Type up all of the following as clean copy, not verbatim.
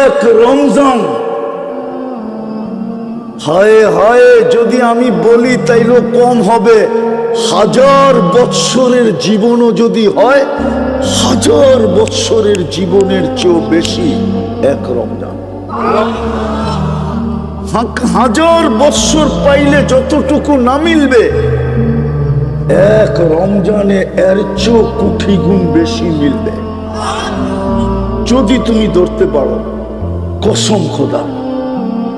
এক রমজান, হায় হায় যদি আমি বলি তাইলে কম হবে। 1000 বৎসরের জীবনও যদি হয়, 1000 বৎসরের জীবনের চেয়েও বেশি এক রমজান। 1000 বৎসর পাইলে যতটুকু না মিলবে, এক রমজানে এর চেয়েও কোটি গুণ বেশি মিলবে যদি তুমি ধরতে পারো। কসম খোদা,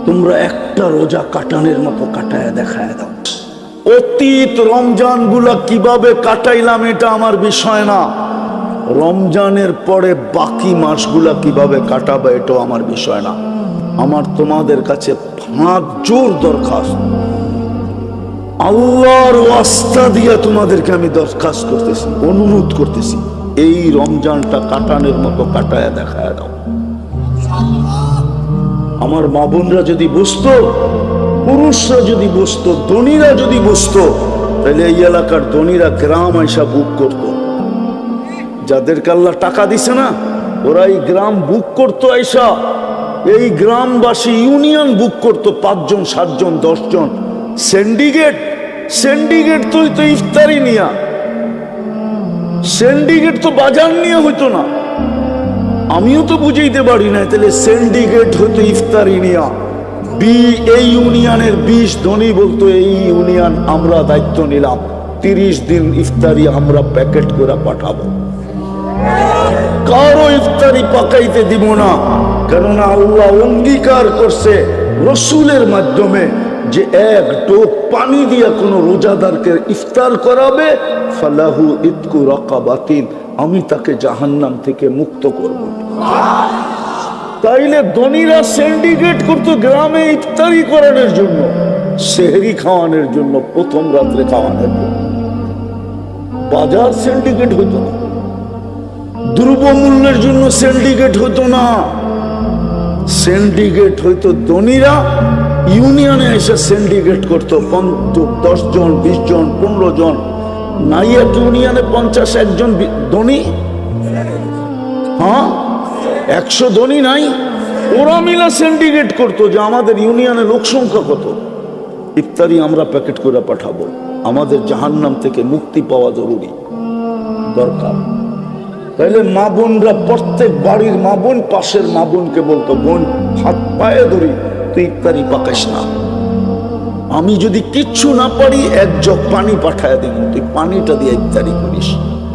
তোমরা একটা রোজা কাটানোর মতো কাটায় দেখায় দাও। অতীত রমজান গুলা কিভাবে কাটাইলাম এটা আমার বিষয় না, রমজানের পরে বাকি মাসগুলা কিভাবে কাটাবে এটাও আমার বিষয় না। আমার তোমাদের কাছে হাত জোর দরখাস্ত, আল্লাহর ওয়াস্তা দিয়া তোমাদেরকে আমি দরখাস্ত করতেছি, অনুরোধ করতেছি, এই রমজানটা কাটানোর মতো কাটায় দেখায় দাও। আমার মা বোনরা যদি বুঝতো, পুরুষরা যদি বুঝতো, ধনীরা যদি বুঝতো, তাহলে এই এলাকার ধনীরা গ্রাম আইসা বুক করতো। যাদেরকে আল্লাহ টাকা দিছে না, ওরা এই গ্রাম বুক করতো আইসা। এই গ্রামবাসী ইউনিয়ন বুক করতো, 5 জন 7 জন 10 জন। সিন্ডিকেট তো ইফতারি নিয়া, সিন্ডিকেট তো বাজার নিয়ে হইতো না। আমিও তো বুঝাইতে পারি না, তাহলে সিন্ডিকেট হইতো ইফতারি নিয়া। এই ইউনিয়নের 20 ধনী বলতো, এই ইউনিয়ন আমরা দায়িত্ব নিলাম, 30 দিন ইফতারি আমরা প্যাকেট করে পাঠাবো, কারো ইফতারি পাকাইতে দিব না। কেননা আল্লাহ অঙ্গীকার করছে রসুলের মাধ্যমে যে এক টোপ পানি দিয়া কোন রোজাদারকে ইফতার করাবে, ফালাহু ইতকু রাকাবাতিন, আমি তাকে জাহান্নাম থেকে মুক্ত করব। তাইলে ধনীরা সিন্ডিকেট করতো গ্রামে ইফতারি করানোর জন্য, সেহরি খাওয়ানোর জন্য, প্রথম রাত্রে খাওয়ানোর জন্য। বাজার সিন্ডিকেট হইতো না, দ্রব্যমূল্যের জন্য সিন্ডিকেট হইতো না। সিন্ডিকেট হইতো ধনীরা ইউনিয়নে এসে সিন্ডিকেট করতো, 10 জন 20 জন 15 জন। নাই এক ইউনিয়নে 50-1 জন ধনী, হ্যাঁ 100 ধনী নাই, ওরা মিলা সিন্ডিকেট করতো যে আমাদের ইউনিয়নে লোক সংখ্যা কত, ইফতারি আমরা প্যাকেট করে পাঠাবো, আমাদের জাহান্নাম থেকে মুক্তি পাওয়া জরুরি দরকার। তাইলে মা বোনরা, প্রত্যেক বাড়ির মা বোন পাশের মা বোনকে বলতো, বোন হাত পায়ে ধরি, তুই ইফতারি পাকাইস না, আমি যদি কিচ্ছু না পারি 1 জগ পানি পাঠায় দিব, তুই পানিটা দিয়ে ইফতারি করিস,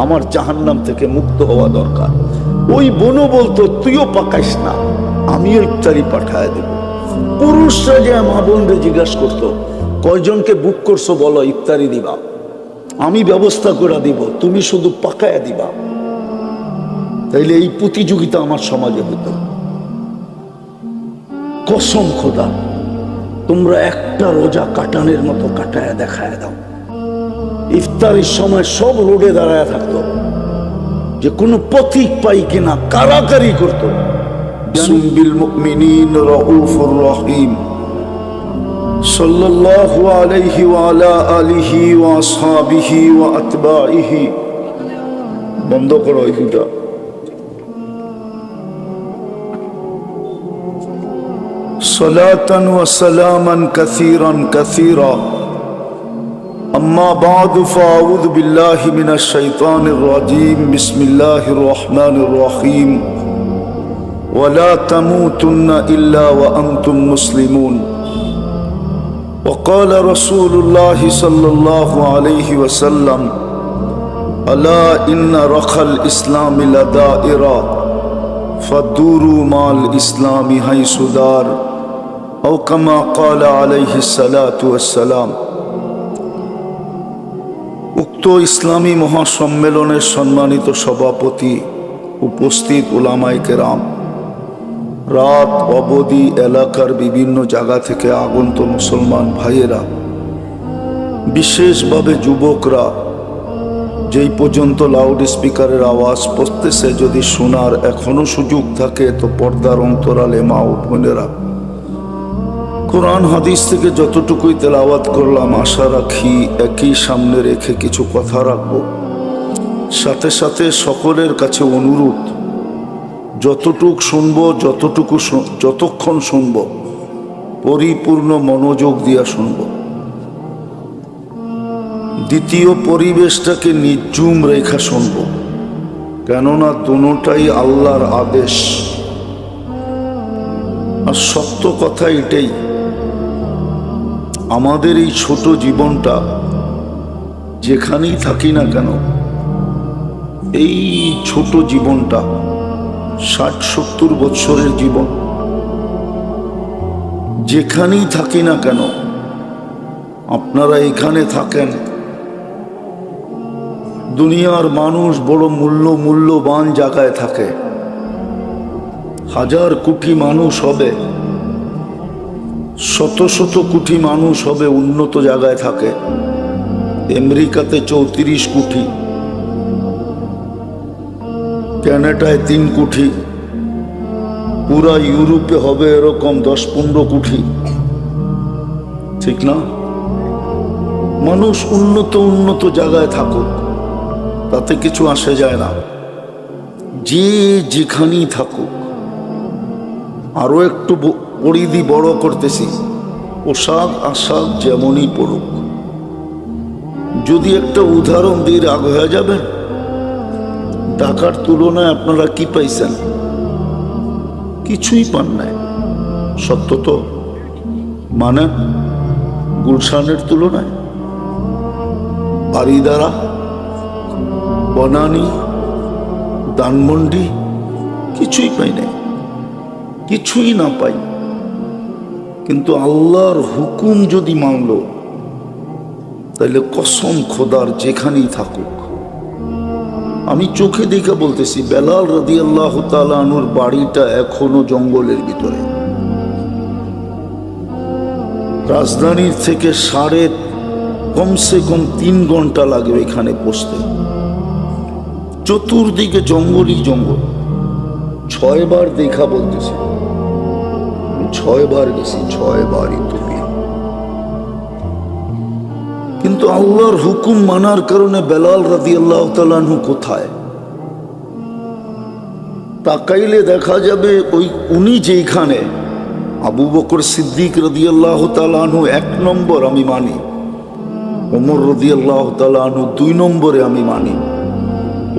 আমার জাহান্নাম থেকে মুক্ত হওয়া দরকার। ওই বোনও বলতো, তুইও পাকাইস না, আমিও ইফতারি পাঠায় দেব। পুরুষরা যে মা বোনরে জিজ্ঞাসা করতো, কয়জনকে বুক করছো বলো, ইফতারি দিবা, আমি ব্যবস্থা করে দিব, তুমি শুধু পাকায় দিবা। তাইলে এই প্রতিযোগিতা আমার সমাজে হতো। কসম খোদা, তোমরা একটা রোজা কাটানোর মতো কাটায় দেখায় দাও। ইফতারির সময় সব রোডে দাঁড়ায় থাকতো, যে কোনো পথিক পাই কিনা কারাকারি করতো। বিল মুমিনিন রাউফুর রহিম সাল্লাল্লাহু আলাইহি ওয়া আলা আলিহি ওয়া আসহাবিহি ওয়া আতবাইহি। বন্ধ করো এই দুটা। صلاة وسلاما كثيرا كثيرا أما بعد فأعوذ بالله من الشيطان الرجيم بسم الله الرحمن الرحيم ولا تموتن إلا وأنتم مسلمون وقال رسول الله صلى الله عليه وسلم ألا إن رخى الإسلام لدائرة فدوروا مع الإسلام حيث دار أو كما قال عليه الصلاة والسلام। উক্ত ইসলামী মহাসম্মেলনের সম্মানিত সভাপতি, উপস্থিত উলামায়ে কেরাম, রাত অবধি এলাকার বিভিন্ন জায়গা থেকে আগন্ত মুসলমান ভাইয়েরা, বিশেষভাবে যুবকরা, যেই পর্যন্ত লাউড স্পিকারের আওয়াজ পড়তেছে, যদি শোনার এখনো সুযোগ থাকে তো পর্দার অন্তরালে মা ও বোনেরা, কোরআন হাদিস থেকে যতটুকুই তেলাওয়াত করলাম, আশা রাখি একই সামনে রেখে কিছু কথা রাখব। সাথে সাথে সকলের কাছে অনুরোধ, যতক্ষণ শুনব পরিপূর্ণ মনোযোগ দিয়া শুনব। দ্বিতীয় পরিবেশটাকে নির্জুম রেখা শুনব, কেননা দুটোটাই আল্লাহর আদেশ। আর সত্য কথা এটাই, আমাদের এই ছোট জীবনটা যেখানেই থাকি না কেন, এই ছোট জীবনটা 60-70 বৎসরের জীবন, যেখানেই থাকি না কেন, আপনারা এখানে থাকেন, দুনিয়ার মানুষ বড় মূল্যবান জায়গায় থাকে, 1000 কোটি মানুষ হবে, শত কোটি মানুষ হবে উন্নত জায়গায় থাকে। আমেরিকাতে 34 কোটি, কানাডায় 3 কোটি, পুরা ইউরোপে হবে এরকম 10-15 কোটি, ঠিক না? মানুষ উন্নত জায়গায় থাকুক, তাতে কিছু আসে যায় না, যে যেখানেই থাকুক। আরো একটু পরিধি বড় করতেছি, পোশাক আশাক যেমনই পড়ুক। যদি একটা উদাহরণ দিয়ে রাগ হয়ে যাবেন, টাকার তুলনায় আপনারা কি পাইছেন? কিছুই পান নাই। সত্য তো? মানে গুলশানের তুলনায়, বারিদারা, বনানী, ধানমন্ডি কিছুই পাই নাই, কিছুই না পাই। কিন্তু আল্লাহর হুকুম যদি মানলো, তাহলে কসম খোদার যেখানেই থাকুক। আমি চোখে দেখে বলতেছি, বেলাল রাদিয়াল্লাহু তাআলা আনহুর বাড়িটা এখনো জঙ্গলের ভিতরে। রাজধানীর থেকে কমসে কম 3 ঘন্টা লাগে এখানে পৌঁছতে। চতুর্দিকে জঙ্গলই জঙ্গল। 6 বার দেখা বলতেছি, 6 বার গেছি, 6 বারই তুমি। কিন্তু আল্লাহর হুকুম মানার কারণে বেলাল রাদিয়াল্লাহু তাআলা আনহু কোথায়? তাকাইলে দেখা যাবে উনি যেখানে, আবু বকর সিদ্দিক রাদিয়াল্লাহু তাআলা আনহু 1 নম্বর আমি মানি, ওমর রাদিয়াল্লাহু তাআলা আনহু 2 নম্বরে আমি মানি,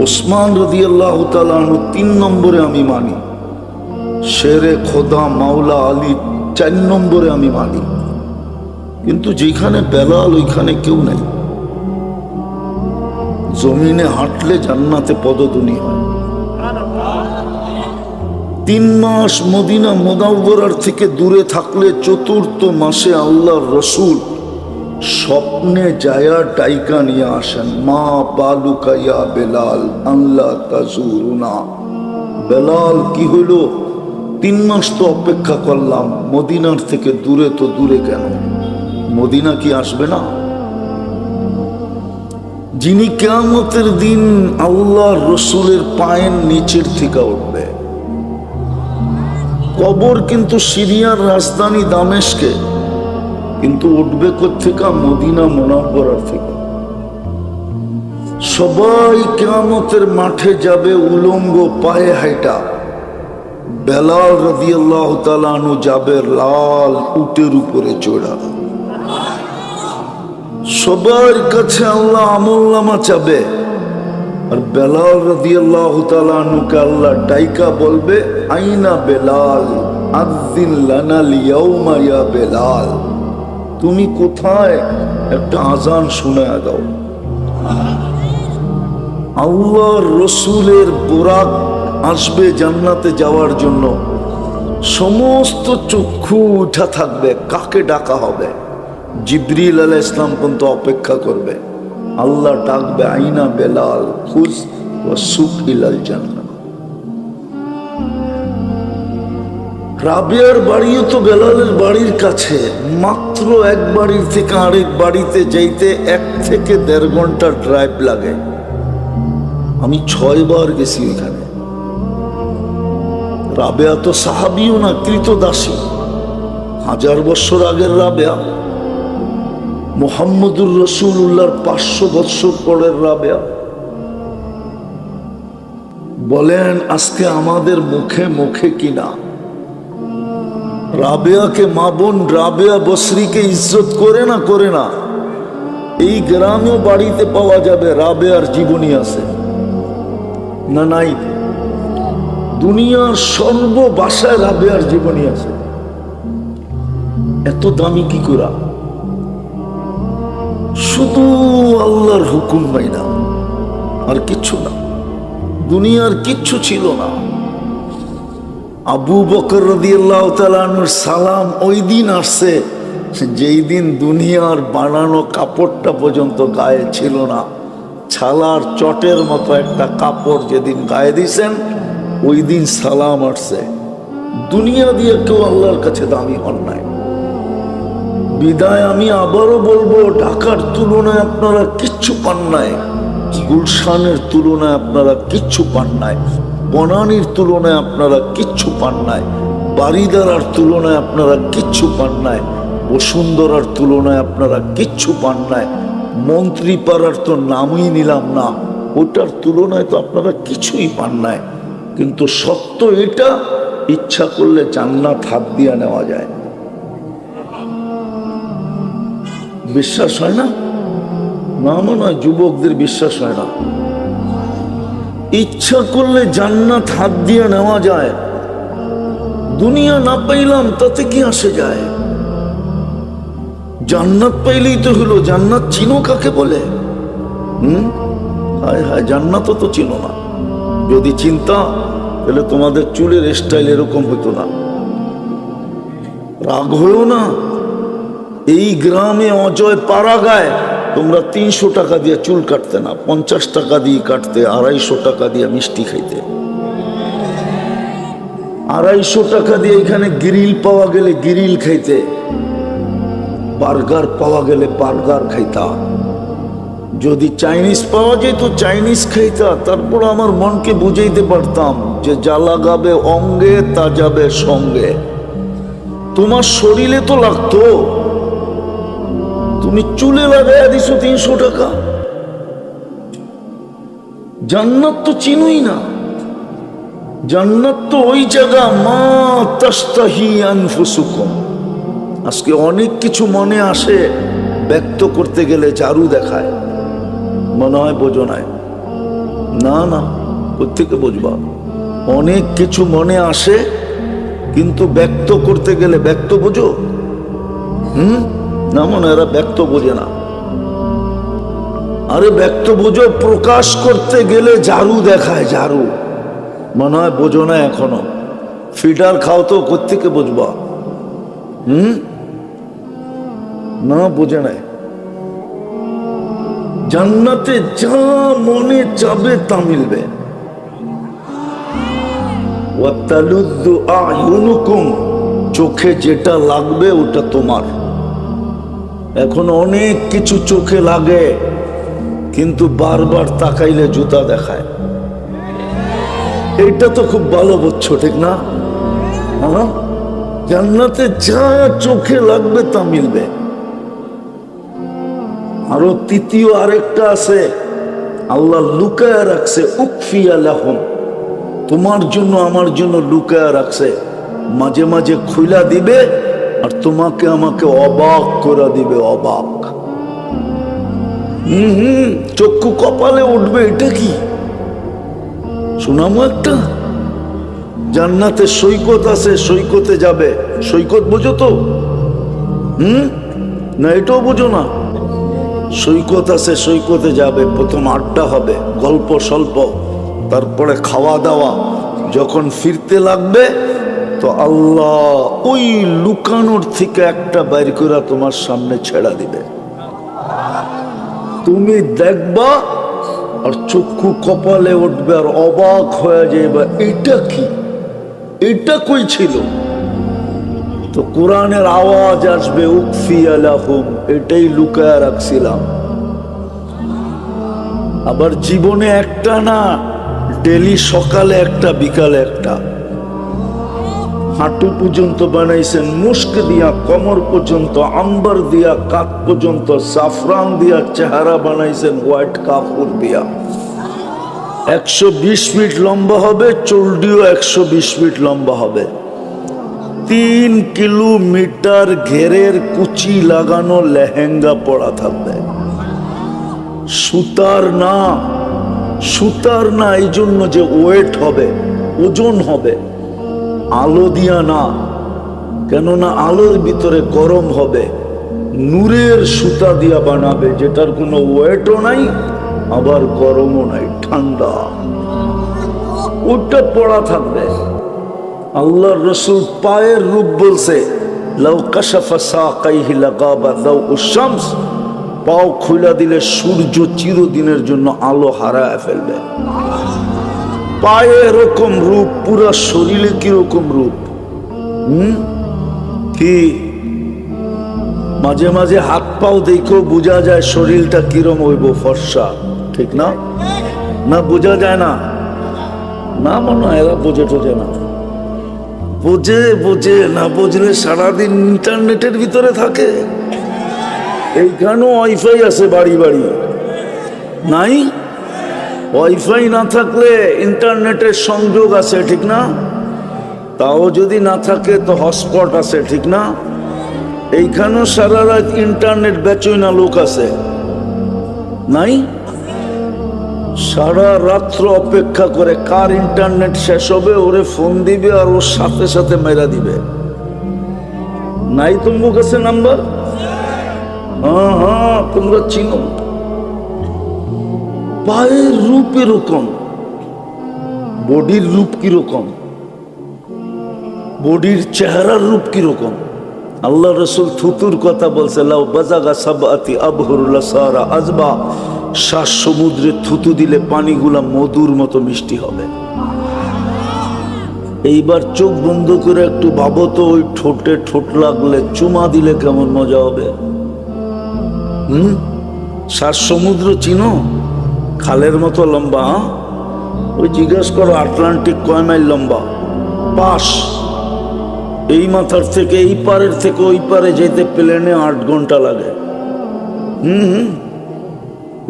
ওসমান রাদিয়াল্লাহু তাআলা আনহু 3 নম্বরে আমি মানি, শেরে খোদা মাওলা আলী 4 নম্বরে আমি মানি। কিন্তু যেখানে বেলাল ওইখানে কেউ নাই। জমিনে হাঁটলে জান্নাতে পদধ্বনি হয়। 3 মাস মদিনা মুনাওয়ারার থেকে দূরে থাকলে 4th মাসে আল্লাহর রসুল স্বপ্নে যায়া ডাইকা নিয়ে আসেন, মা বালুকা ইয়া বেলাল আল্লাহ তাজুরুনা। বেলাল কি হইল? 3 মাস তো অপেক্ষা করলাম, মদিনার থেকে দূরে তো দূরে কেন? মদিনা কি আসবে না? যিনি কিয়ামতের দিন আল্লাহর রসুলের পায়ের নিচের থেকে উঠবে। কবর কিন্তু সিরিয়ার রাজধানী দামেস্কে, কিন্তু উঠবে কোত্থেকে? মদিনা মুনাওয়ারার থেকে। সবাই কিয়ামতের মাঠে যাবে উলঙ্গ পায়ে হাঁটা। বেলাল রাদিয়াল্লাহু তাআলা আনহু যাবে লাল উটের উপরে চড়া। সবার কাছে আল্লাহ আমলনামা চাবে, আর বেলাল রাদিয়াল্লাহু তাআলা আনহুকে আল্লাহ ডাইকা বলবে, আইনা বেলাল আযিন লানা লিয়াউমা ইয়া বেলাল, তুমি কোথায়? একটা আজান শোনায়া দাও। আল্লাহর রসুলের বোরাক আসবে জান্নাতে যাওয়ার জন্য। সমস্ত চক্ষু উঠা থাকবে, কাকে ডাকা হবে? জিবরিল আলাইহিস সালাম পর্যন্ত অপেক্ষা করবে। আল্লাহ ডাকবে, আইনা বেলাল খুজ ওয়া সুক ইলাল জান্নাহ। রাবিয়ার বাড়িও তো বেলালের বাড়ির কাছে, মাত্র এক বাড়ির থেকে আরেক বাড়িতে যাইতে 1 থেকে 1.5 ঘন্টা ড্রাইভ লাগে। আমি 6 বার গেছি ওইখানে। রাবেয়া তো সাহাবিও না, কৃতদাসী। 1000 বছর আগের রাবেয়া, মুহাম্মদুর রাসূলুল্লাহর 500 বছর পরের রাবেয়া। বলেন আজকে আমাদের মুখে মুখে কিনা রাবেয়াকে মা বোন রাবেয়া বসরিকে ইজ্জত করে না করে না? এই গ্রামেও বাড়িতে পাওয়া যাবে রাবেয়ার জীবনী আছে না নাই? দুনিয়ার সর্ব বাসায় রাবেয়ার জীবনী আছে। এত দামি কি করা? শুধু আল্লাহর হুকুম মাইনা, আর কিচ্ছু না। দুনিয়ার কিচ্ছু ছিল না। আবু বকর রাদিয়াল্লাহু তাআলা আনহুর সালাম ওই দিন আসছে যেই দিন দুনিয়ার বানানো কাপড়টা পর্যন্ত গায়ে ছিল না। ছালার চটের মতো একটা কাপড় যেদিন গায়ে দিয়েছেন ওই দিন সালাম আসছে। দুনিয়া দিয়ে কেউ আল্লাহর কাছে দামি হন নাই। বিদায় আমি আবারও বলবো, ঢাকার তুলনায় আপনারা কিচ্ছু পান নাই, গুলশানের তুলনায় আপনারা কিচ্ছু পান নাই, বনানীর তুলনায় আপনারা কিচ্ছু পান নাই, বাড়িদারার তুলনায় আপনারা কিচ্ছু পান নাই, বসুন্ধরার তুলনায় আপনারা কিচ্ছু পান নাই, মন্ত্রীপাড়ার তো নামই নিলাম না, ওটার তুলনায় তো আপনারা কিছুই পান নাই। কিন্তু সত্য এটা, ইচ্ছা করলে জান্নাত হাত দিয়ে নেওয়া যায়। বিশ্বাস হয় না? না মনে হয় যুবকদের বিশ্বাস হয় না। ইচ্ছা করলে জান্নাত হাত দিয়ে নেওয়া যায়। দুনিয়া না পাইলাম তাতে কি আসে যায়? জান্নাত পাইলেই তো হলো। জান্নাত চিনো কাকে বলে? হায় হায়, জান্নাতও তো চিনো না। যদি চিন্তা তাহলে তোমাদের চুলের স্টাইল এরকম হতো না। রাগ হলো না। এই গ্রামে অজয় পাড়া গায় তোমরা 300 টাকা দিয়ে চুল কাটতে না, 50 টাকা দিয়ে কাটতে, 250 টাকা দিয়ে মিষ্টি খাইতে, 250 টাকা দিয়ে এখানে গ্রিল পাওয়া গেলে গ্রিল খাইতে, বার্গার পাওয়া গেলে বার্গার খাইতা, যদি চাইনিজ পাওয়া যেত চাইনিজ খাইতা। তারপর আমার মনকে বুঝাইতে পারতাম যে যা লাগাবে অঙ্গে তা যাবে সঙ্গে। তোমার শরীরে তো লাগতো, তুমি চুলে লাগাইয়া দিছো 300 টাকা। জান্নাত তো চিনুই না। জান্নাত তো ওই জায়গা মা তাস্তাহি আনফুসুকুম। আজকে অনেক কিছু মনে আসে, ব্যক্ত করতে গেলে জারু দেখায়, মনে হয় বোঝো নাই। না না, কোত্থেকে বুঝবা? অনেক কিছু মনে আসে কিন্তু ব্যক্ত করতে গেলে, ব্যক্ত বোঝো? না মনে, এরা ব্যক্ত বোঝে না। আরে ব্যক্ত বোঝো, প্রকাশ করতে গেলে জারু দেখায়, জারু। মনে হয় বোঝো না এখনো। ফিডার খাও তো কোত্থেকে বুঝবা? না, বোঝে নাই। জান্নাতে যা মনে চাবে তা মিলবে। ওয়াতালুদ্দু আয়ুনুকুম, চোখে যেটা লাগবে ওটা তোমার। এখন অনেক কিছু চোখে লাগে কিন্তু বারবার তাকাইলে জুতা দেখায়। এইটা তো খুব ভালো বুঝছো, ঠিক না? জান্নাতে যা চোখে লাগবে তা মিলবে। আরো তৃতীয় আরেকটা আছে, আল্লাহ লুকায়া রাখছে, উকফিয়া লাহুম, তোমার জন্য আমার জন্য লুকায়া রাখছে। মাঝে মাঝে খুইলা দিবে আর তোমাকে আমাকে অবাক করে দিবে, অবাক। চক্ষু কপালে উঠবে। এটা কি শোনামো একটা? জান্নাতে সৈকত আছে, সৈকতে যাবে। সৈকত বোঝো তো? না, এটাও বোঝো না? সৈকত আছে, সৈকতে যাবে। প্রথম আড্ডা হবে, গল্প স্বল্প, তারপরে খাওয়া দাওয়া। যখন ফিরতে লাগবে তো আল্লাহ ওই লুকানোর থেকে একটা বাইর করে তোমার সামনে ছেড়া দিবে। তুমি দেখবা আর চক্ষু কপালে উঠবে আর অবাক হয়ে যাবে, এটা কি, এটা কই ছিল? তো কোরআনের আওয়াজ আসবে, উকফিয়া লাহুম, এটাই লুকায়া রাখছিলাম। আবার জীবনে একটা না, ডেলি সকালে একটা বিকালে একটা। হাঁটু পর্যন্ত বানাইছেন মুস্ক দিয়া, কমর পর্যন্ত আম্বার দিয়া, কাক পর্যন্ত সাফরান দিয়া চেহারা বানাইছেন হোয়াইট কাপড় দিয়া। 120 ফিট লম্বা হবে, চুলডিও 120 ফিট লম্বা হবে। 3 কিলোমিটার ঘেরের কুচি লাগানো লেহেঙ্গা পরা থাকবে। সুতার না, সুতার না, এই জন্য যে ওয়েট হবে, ওজন হবে, আলো দিয়া না, কেননা আলোর ভিতরে গরম হবে। নূরের সুতা দিয়া বানাবে, যেটার কোনো ওয়েটও নাই, আবার গরমও নাই, ঠান্ডা, ওটা পড়া থাকবে। আল্লাহর রাসূল পায়ের রূপ বলছে, লাউ কাশাফা সাকাইহি লাগাবা দাউউশ শামস, পাও খুলে দিলে সূর্য চিরদিনের জন্য আলো হারায় ফেলবে। পায়ে এরকম রূপ, পুরা শরীরে কিরকম রূপ। কি মাঝে মাঝে হাত পাও দেখেও বোঝা যায় শরীরটা কিরম হইব, ফর্সা, ঠিক না? না বোঝা যায় না? না মনে হয় এরা বোঝে টোঝে না। বোঝে, বোঝে না, বুঝলে সারাদিন ইন্টারনেটের ভিতরে থাকে। এইখানেও ওয়াইফাই আছে বাড়ি বাড়ি, নাই? ওয়াইফাই না থাকলে ইন্টারনেটের সংযোগ আছে, ঠিক না? তাও যদি না থাকে তো হটস্পট আছে, ঠিক না? এইখানেও সারা রাত ইন্টারনেট বেচই না লোক আছে, নাই? সারা রাত্র অপেক্ষা করে কার ইন্টারনেট শেষ হবে, ওরে ফোন দিবে আর ওর সাথে সাথে মেরা দিবে। নাই তোমার কাছে নাম্বার? হ্যাঁ হ্যাঁ, তোমরা চিনো। পায়ের রূপ এরকম, বডির রূপ কিরকম, বডির চেহারার রূপ কিরকম। আল্লাহ রাসূল থুতুর কথা বলছে, লাউ বাজাগা সাবআতি আবহুর লাসারা আজবা, 7 সমুদ্রে থুতু দিলে পানিগুলা মধুর মতো মিষ্টি হবে। এইবার চোখ বন্ধ করে একটু ভাবো তো, ওই ঠোঁটে ঠোঁট লাগলে চুমা দিলে কেমন মজা হবে। 7 সমুদ্র চিনো? খালের মতো লম্বা। ওই জিজ্ঞেস করো আটলান্টিক কয় মাইল লম্বা? 5। এই মাথার থেকে এই পারের থেকে ওই পারে যেতে প্লেনে 8 ঘন্টা লাগে।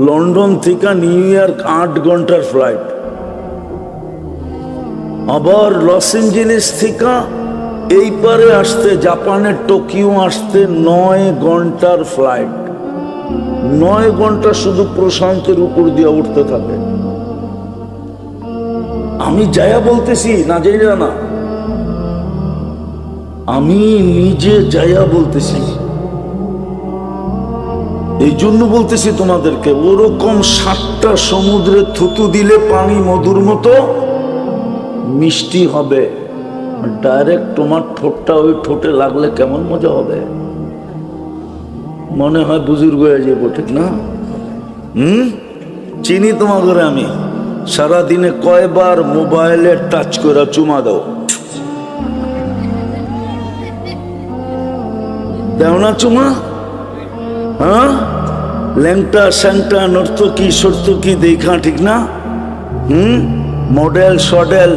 লন্ডন থেকে নিউ ইয়র্ক 8 ঘন্টার ফ্লাইট। আবার লস এঞ্জেলিস থেকে এই পারে আসতে, জাপানের টোকিও আসতে 9 ঘন্টার ফ্লাইট। 9 ঘন্টা শুধু প্রশান্তের উপর দিয়ে উঠতে থাকে। আমি যায়া বলতেছি না, যাই না, আমি নিজে যায়া বলতেছি। এই জন্য বলতেছি তোমাদেরকে, ওরকম 7টা সমুদ্রে থুতু দিলে পানি মধুর মতো মিষ্টি হবে। ডাইরেক্ট তোমার ঠোঁটটা ওই ঠোঁটে লাগলে কেমন মজা হবে, মনে হয় বুজুর্গ হয়ে যাবো, ঠিক না? চিনি তোমাদের আমি। সারাদিনে কয়বার মোবাইলে টাচ করে চুমা দাও? দেও না চুমা? হ্যাঁ, ল্যাংটা স্যাংটা নর্তকী সর্তকী দেখা, ঠিক না? মডেল সডেল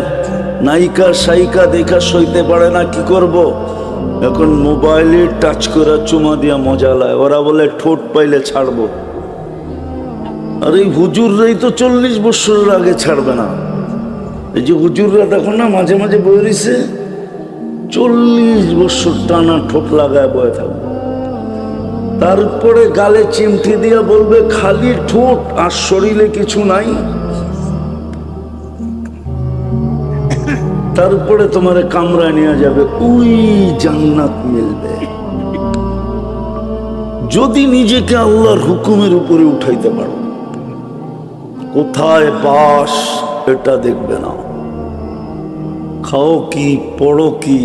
নায়িকা সাইকা দেখা সইতে পারে না, কি করব? এখন মোবাইলে টাচ করে চুমা দিয়া মজা লায়। ওরা বলে ঠোঁট পাইলে ছাড়বো। আর এই হুজুররাই তো 40 বছরের আগে ছাড়বে না। এই যে হুজুররা দেখো না মাঝে মাঝে বয়ে রয়েছে, 40 বছর টানা ঠোঁট লাগায় বয়ে থাকবে। তারপরে গালে চিমটি দিয়া বলবে খালি ঠোঁট, আর শরীরে কিছু নাই। তারপরে তোমার কামরায় নিয়ে যাবে, ওই জান্নাত মিলবে যদি নিজেকে আল্লাহর হুকুমের উপরে উঠাইতে পারো। কোথায় বাস এটা দেখবে না, খাও কি, পড়ো কি,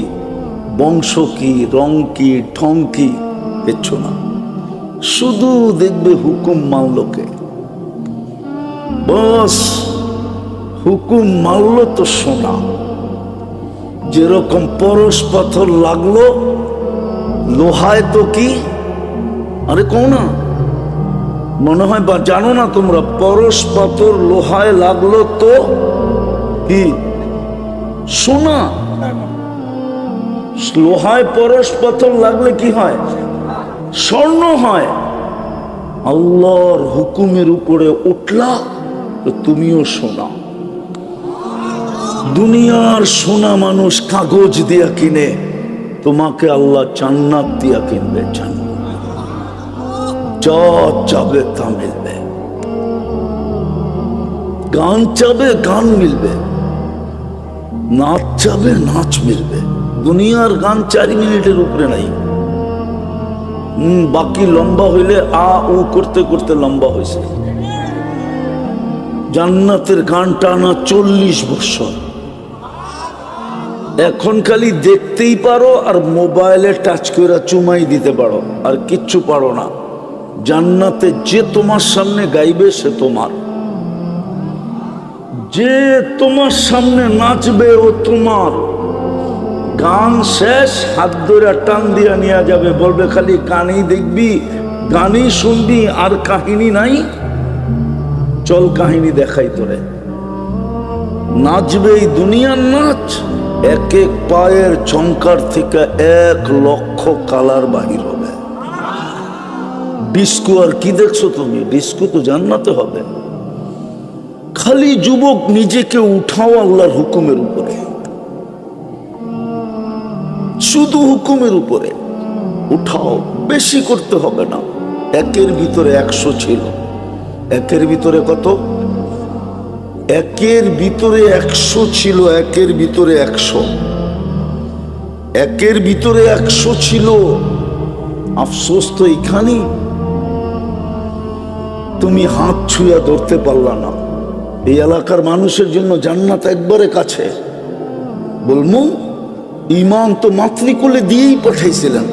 বংশ কি, রং কি, ঠং কি, কিচ্ছু না। শুধু দেখবে হুকুম মানলো কে, বস হুকুম মানলো তো সোনা। যেরকম পরশ পাথর লাগলো লোহায় তো কি, আরে কও না, মনে হয় বা জানো না তোমরা, পরশ পাথর লোহায় লাগলো তো কি সোনা। লোহায় পরশ পাথর লাগলে কি হয়? স্বর্ণ হয়। আল্লাহর হুকুমের উপরে উঠলা তো তুমিও সোনা। দুনিয়ার সোনা মানুষ কাগজ দিয়া কিনে, তোমাকে আল্লাহ জান্নাত দিয়া কিনবে। যা চাবে তা মিলবে, গান চাবে গান মিলবে, নাচ চাবে নাচ মিলবে। দুনিয়ার গান 4 মিনিটের উপরে নাই। বাকি লম্বা হইলে আ উ করতে করতে লম্বা হয়েছে। জান্নাতের গান টানা 40 বছর। এখন খালি দেখতেই পারো আর মোবাইলে টাচ করে চুমাই দিতে পারো, আর কিচ্ছু পারো না। জান্নাতে যে তোমার সামনে গাইবে সে তোমার, যে তোমার সামনে নাচবে ও তোমার। গান শেষ, হাত ধরে টান দিয়া নিয়ে যাবে, বলবে খালি গানই দেখবি, গানই শুনবি, আর কাহিনী নাই। চল কাহিনী দেখাই তোরে। নাচবে এই দুনিয়ার নাচ। এক এক পায়ের ঝংকার থেকে 1 লক্ষ কালার বাহির হবে। ডিস্কো আর কি দেখছো তুমি? ডিস্কো তো জান্নাতে হবে। খালি যুবক নিজেকে উঠাও আল্লাহর হুকুমের উপরে, শুধু হুকুমের উপরে উঠাও। বেশি করতে হবে না। 1-এর ভিতরে 100 ছিল। 1-এর ভিতরে কত? 1-এর ভিতরে 100 ছিল। 1-এর ভিতরে 100, 1-এর ভিতরে 100 ছিল। আফসোস তো এখানে তুমি হাত ছুঁয়া ধরতে পারলা না। এই এলাকার মানুষের জন্য জান্নাত একবারে কাছে। বলমু ইমান তো মাতৃকুলে দিয়েই পাঠাইছিলেন,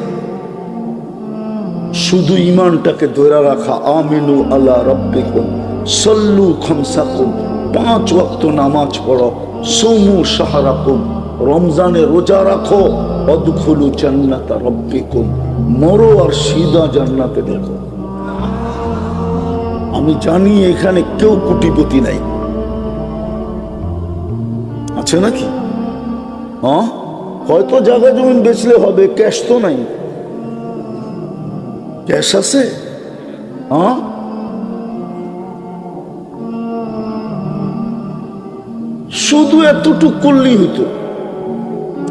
শুধু ইমানটাকে ধরে রাখা। আমিনু আলা রাব্বিকুম সাল্লু খামসাকুম, 5 ওয়াক্ত নামাজ পড়ো, সুমু শাহরাকুম, রমজানে রোজা রাখো, অদখুলু জান্নাতা রাব্বিকুম, মরো আর সিধা জান্নাতে দেখো। আমি জানি এখানে কেউ কোটিপতি নাই, আছে নাকি? হ্যাঁ, হয়তো জায়গা জমিন বেচলে হবে, ক্যাশ তো নাই। ক্যাশ আছে? হ্যাঁ, শুধু এতটুক করলেই হতো।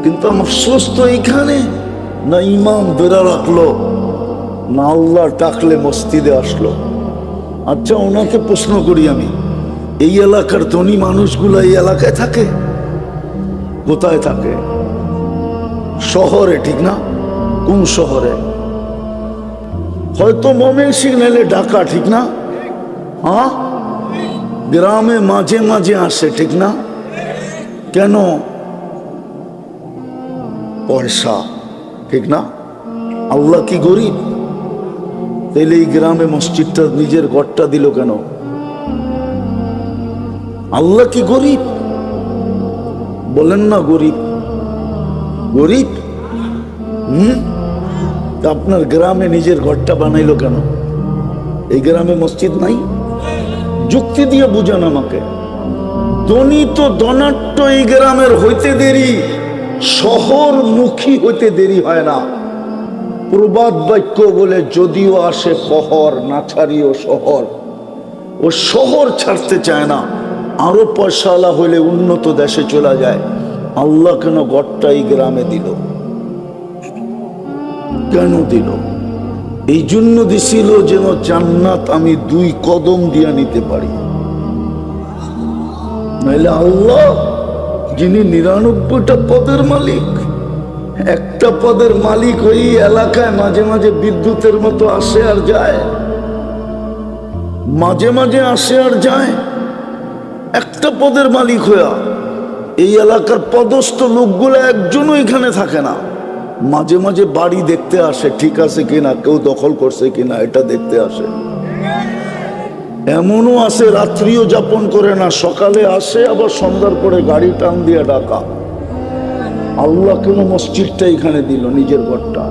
কিন্তু আমার আফসোস তো এইখানে, না ইমাম বেড়া রাখলো, না আল্লাহ ডাকলে মসজিদে আসলো। আচ্ছা, ওনাকে প্রশ্ন করি আমি, এই এলাকার ধনী মানুষগুলো এই এলাকায় থাকে? কোথায় থাকে? শহরে, ঠিক না? কোন শহরে? হয়তো ময়মনসিংহ নাইলে ঢাকা, ঠিক না? হ্যাঁ, গ্রামে মাঝে মাঝে আসে, ঠিক না? কেন? পয়সা, ঠিক না? আল্লাহ কি গরিব? তাইলে এই গ্রামে মসজিদটা, নিজের ঘরটা দিল কেন? আল্লাহ কি গরিব? বলেন না গরিব? গরিব? আপনার গ্রামে নিজের ঘরটা বানাইলো কেন? এই গ্রামে মসজিদ নাই? যুক্তি দিয়ে বুঝান আমাকে। ধনী তো ধনাঢ্য এই গ্রামের হইতে দেরি, শহরমুখী হইতে দেরি হয় না। প্রবাদ বাক্য বলে, যদিও আসে পহর, না ছাড়িও শহর। ও শহর ছাড়তে চায় না, আরো পয়সাওয়ালা হইলে উন্নত দেশে চলে যায়। আল্লাহ কেন ঘরটা এই গ্রামে দিল? কেন দিল? এই জন্য দিছিল যেন জান্নাত আমি 2 কদম দিয়া নিতে পারি। নাইলে আল্লাহ, যিনি 99টা পদের মালিক, একটা পদের মালিক ওই এলাকায় মাঝে মাঝে বিদ্যুতের মতো আসে আর যায়, মাঝে মাঝে আসে আর যায়। একটা পদের মালিক হইয়া এই এলাকার পদস্থ লোকগুলো একজনও এখানে থাকে না। মাঝে মাঝে বাড়ি দেখতে আসে, ঠিক আছে কিনা, কেউ দখল করছে কিনা, এটা দেখতে আসে। এমনও আছে রাত্রিও যাপন করে না, সকালে আসে, আবার সন্ধ্যার পরে গাড়ি টান দিয়ে ডাকা। আল্লাহ কেন মসজিদটা এখানে দিল, নিজের ঘরটা?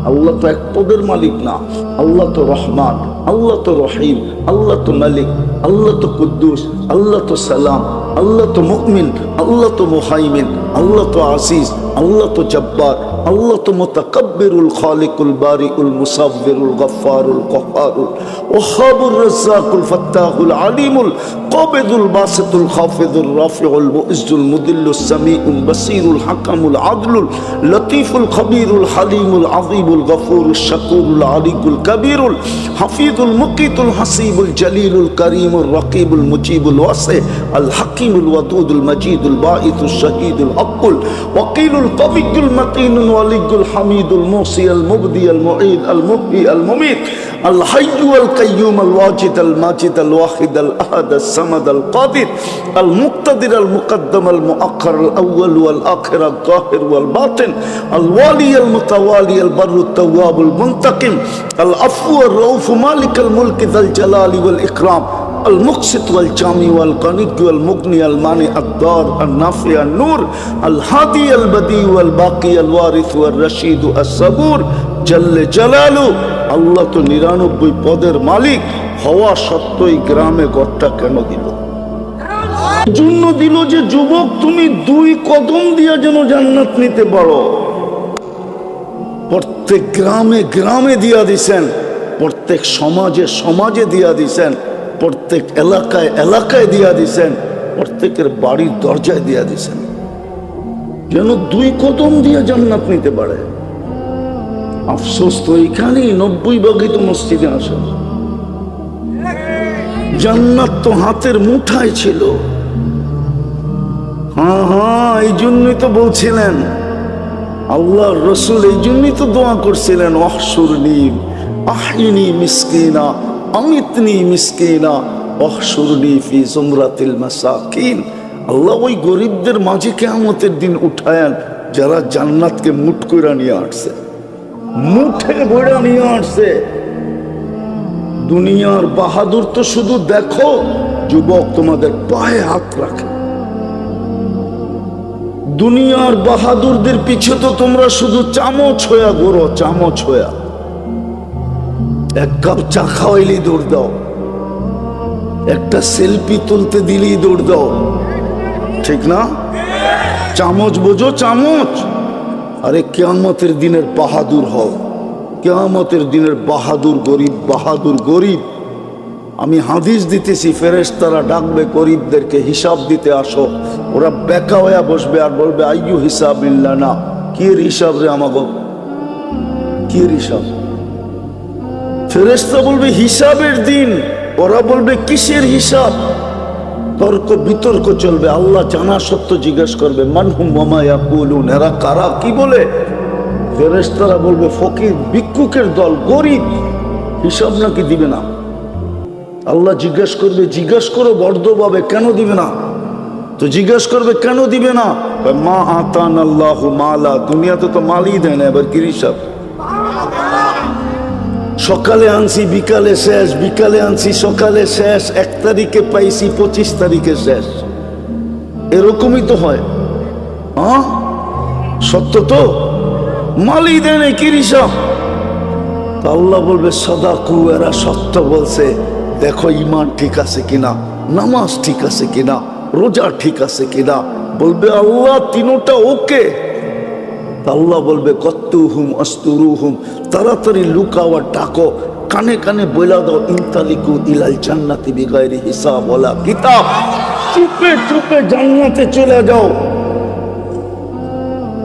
আল্লাহ তো এক পদের মালিক না। আল্লাহ তো রহমান, আল্লাহ তো রহিম, আল্লাহ তো মালিক, আল্লাহ তো কুদ্দুস, আল্লাহ তো সালাম, আল্লাহ তো মুমিন, আল্লাহ তো মুহাইমিন, আল্লাহ তো আসিস, আল্লাহ তো জব্বার, আল্লাহ তো মুতাকাব্বিরুল খালিকুল বারিউল মুসাব্বিরুল গফফারুল কহ্হারুল ওয়াহাবুর রাজ্জাকুল ফাত্তাহুল আলিমুল কাবিদুল বাসিতুল খাফিদুর রাফিউল মুইজ্জুল মুদিল্লুস সামিউল বাসীরুল হাকামুল আদলুল লতীফুল খবীরুল হালিমুল আযীমুল গফুরুশ শাকুরুল আলিকুল কবীরুল হাফিজুল মুকিতুল হাসিবুল জলিলুল করিমুর রকিবুল মুজিবুল ওয়াসি আল হাকিমুল ওয়াদুদুল মজিদুল বাঈসুশ শহীদুল হকুল ওয়াকিলুল কবিয়ুল মতিনুল ওয়ালিয়ুল হামিদুল মুসি আল মুবদি আল মুঈদ আল মুহয়ি আল মুমীত আল হাইয়্যু আল কাইয়্যুম আল ওয়াজিদ আল মাজিদ আল ওয়াহিদ আল আহাদ আল সামাদ আল কাদির আল মুক্তাদির আল মুকদ্দম আল মুআক্খার আল আউয়াল ওয়াল আখির আল যাহির ওয়াল বাতিন আল ওয়ালি আল মুতাওয়ালি আল বাররু তাওয়াব আল মুনতাকিম আল আফু আর রাউফ মালিক আল মুলক যাল জালালি ওয়াল ইকরাম المقسط والجامع والقانع والمغني المانع الضار النافع النور الهادي البديع والباقي الوارث والرشيد الصبور جل جلاله আল্লাহ তো 99 পদের মালিক হওয়া সত্ত্বেও গ্রামে ঘরটা কেন দিল? জন্য দিল যে যুবক তুমি 2 কদম দিয়া যেন জান্নাত নিতে পারো। প্রত্যেক গ্রামে গ্রামে দিয়া দিছেন, প্রত্যেক সমাজে সমাজে দিয়া দিছেন, প্রত্যেক এলাকায় এলাকায় দিয়া দিছেন, প্রত্যেকের বাড়ির দরজায় দিয়া দিছেন, যেন 2 কদম দিয়ে জান্নাত নিতে পারে। আফসোস তো এখানেই 90% তো মসজিদে আসে। জান্নাত তো হাতের মুঠায় ছিল। হ্যাঁ, এই জন্যই তো বলছিলেন আল্লাহর রাসূল, এই জন্যই তো দোয়া করছিলেন ওয়াহশুরনি আহিনি মিসকিনা আমিতনি মিসকিনা ওয়াহশুরনি ফি জুমরাতিল মাসাকিন। আল্লাহ ওই গরিবদের মাঝে কিয়ামতের দিন উঠায়েন যারা জান্নাতকে মুঠ কইরা নিয়ে আসছে, মুঠে ভরে নিয়ে আসছে। দুনিয়ার বাহাদুর তো শুধু দেখো, যুবক তোমাদের পায়ে হাত রাখে। দুনিয়ার বাহাদুরদের পিছে তো তোমরা শুধু চামচ হইয়া ঘোরো, চামচ হইয়া। 1 কাপ চা খাওয়াইলেই দৌড় দাও, একটা সেলফি তুলতে দিলেই দৌড় দাও, ঠিক না? চামচ বোঝো, চামচ। আরে কিয়ামতের দিনের বাহাদুর হও, কিয়ামতের দিনের বাহাদুর গরিব, বাহাদুর গরিব। আমি হাদিস দিতেছি, ফেরেশতারা ডাকবে গরিবদেরকে হিসাব দিতে আসো। ওরা বেকা হইয়া বসবে আর বলবে আইয়ু হিসাবিল্লাহ, না কি হিসাব রে আমাগো, কি হিসাব? ফেরেশতা বলবে হিসাবের দিন, ওরা বলবে কিসের হিসাব? তর্ক বিতর্ক চলবে। আল্লাহ জানা সত্য জিজ্ঞেস করবে মানহুম ওয়া মা ইয়াকুলুন, এরা কারা, কি বলে? ফেরেশতারা বলবে ফকির, ভিক্ষুকের দল, গরিব। হিসাব নাকি দিবে না? আল্লাহ জিজ্ঞেস করবে, জিজ্ঞেস করো বর্ধভাবে, কেন দিবে না? তো জিজ্ঞেস করবে কেন দিবে না? মা আতান আল্লাহু মালা, দুনিয়াতে তো মালই দেয় না, এবার কি হিসাব? সকালে আনছি বিকালে শেষ, বিকালে আনছি সকালে শেষ, 1 তারিখে পাইছি 25 তারিখে শেষ। এরকমই তো হয়। হ্যাঁ, সত্য তো, মালই দেয় না, কি হিসাব? আল্লাহ বলবে সাদাকু, এরা সত্য বলছে, দেখো ঈমান ঠিক আছে কিনা, নামাজ ঠিক আছে কিনা, রোজা ঠিক আছে কিনা। বলবে আল্লাহ তিনোটা ওকে। আল্লাহ বলবে কত্তুহুম আস্তুরুহুম, তাড়াতাড়ি লুকাও আর ডাকো, কানে কানে বইলা দাও ইনতালিকু ইলাল জান্নাতি বিগাইরি হিসাব ওয়ালা কিতাব। চুপে চুপে জান্নাতে চলে যাও,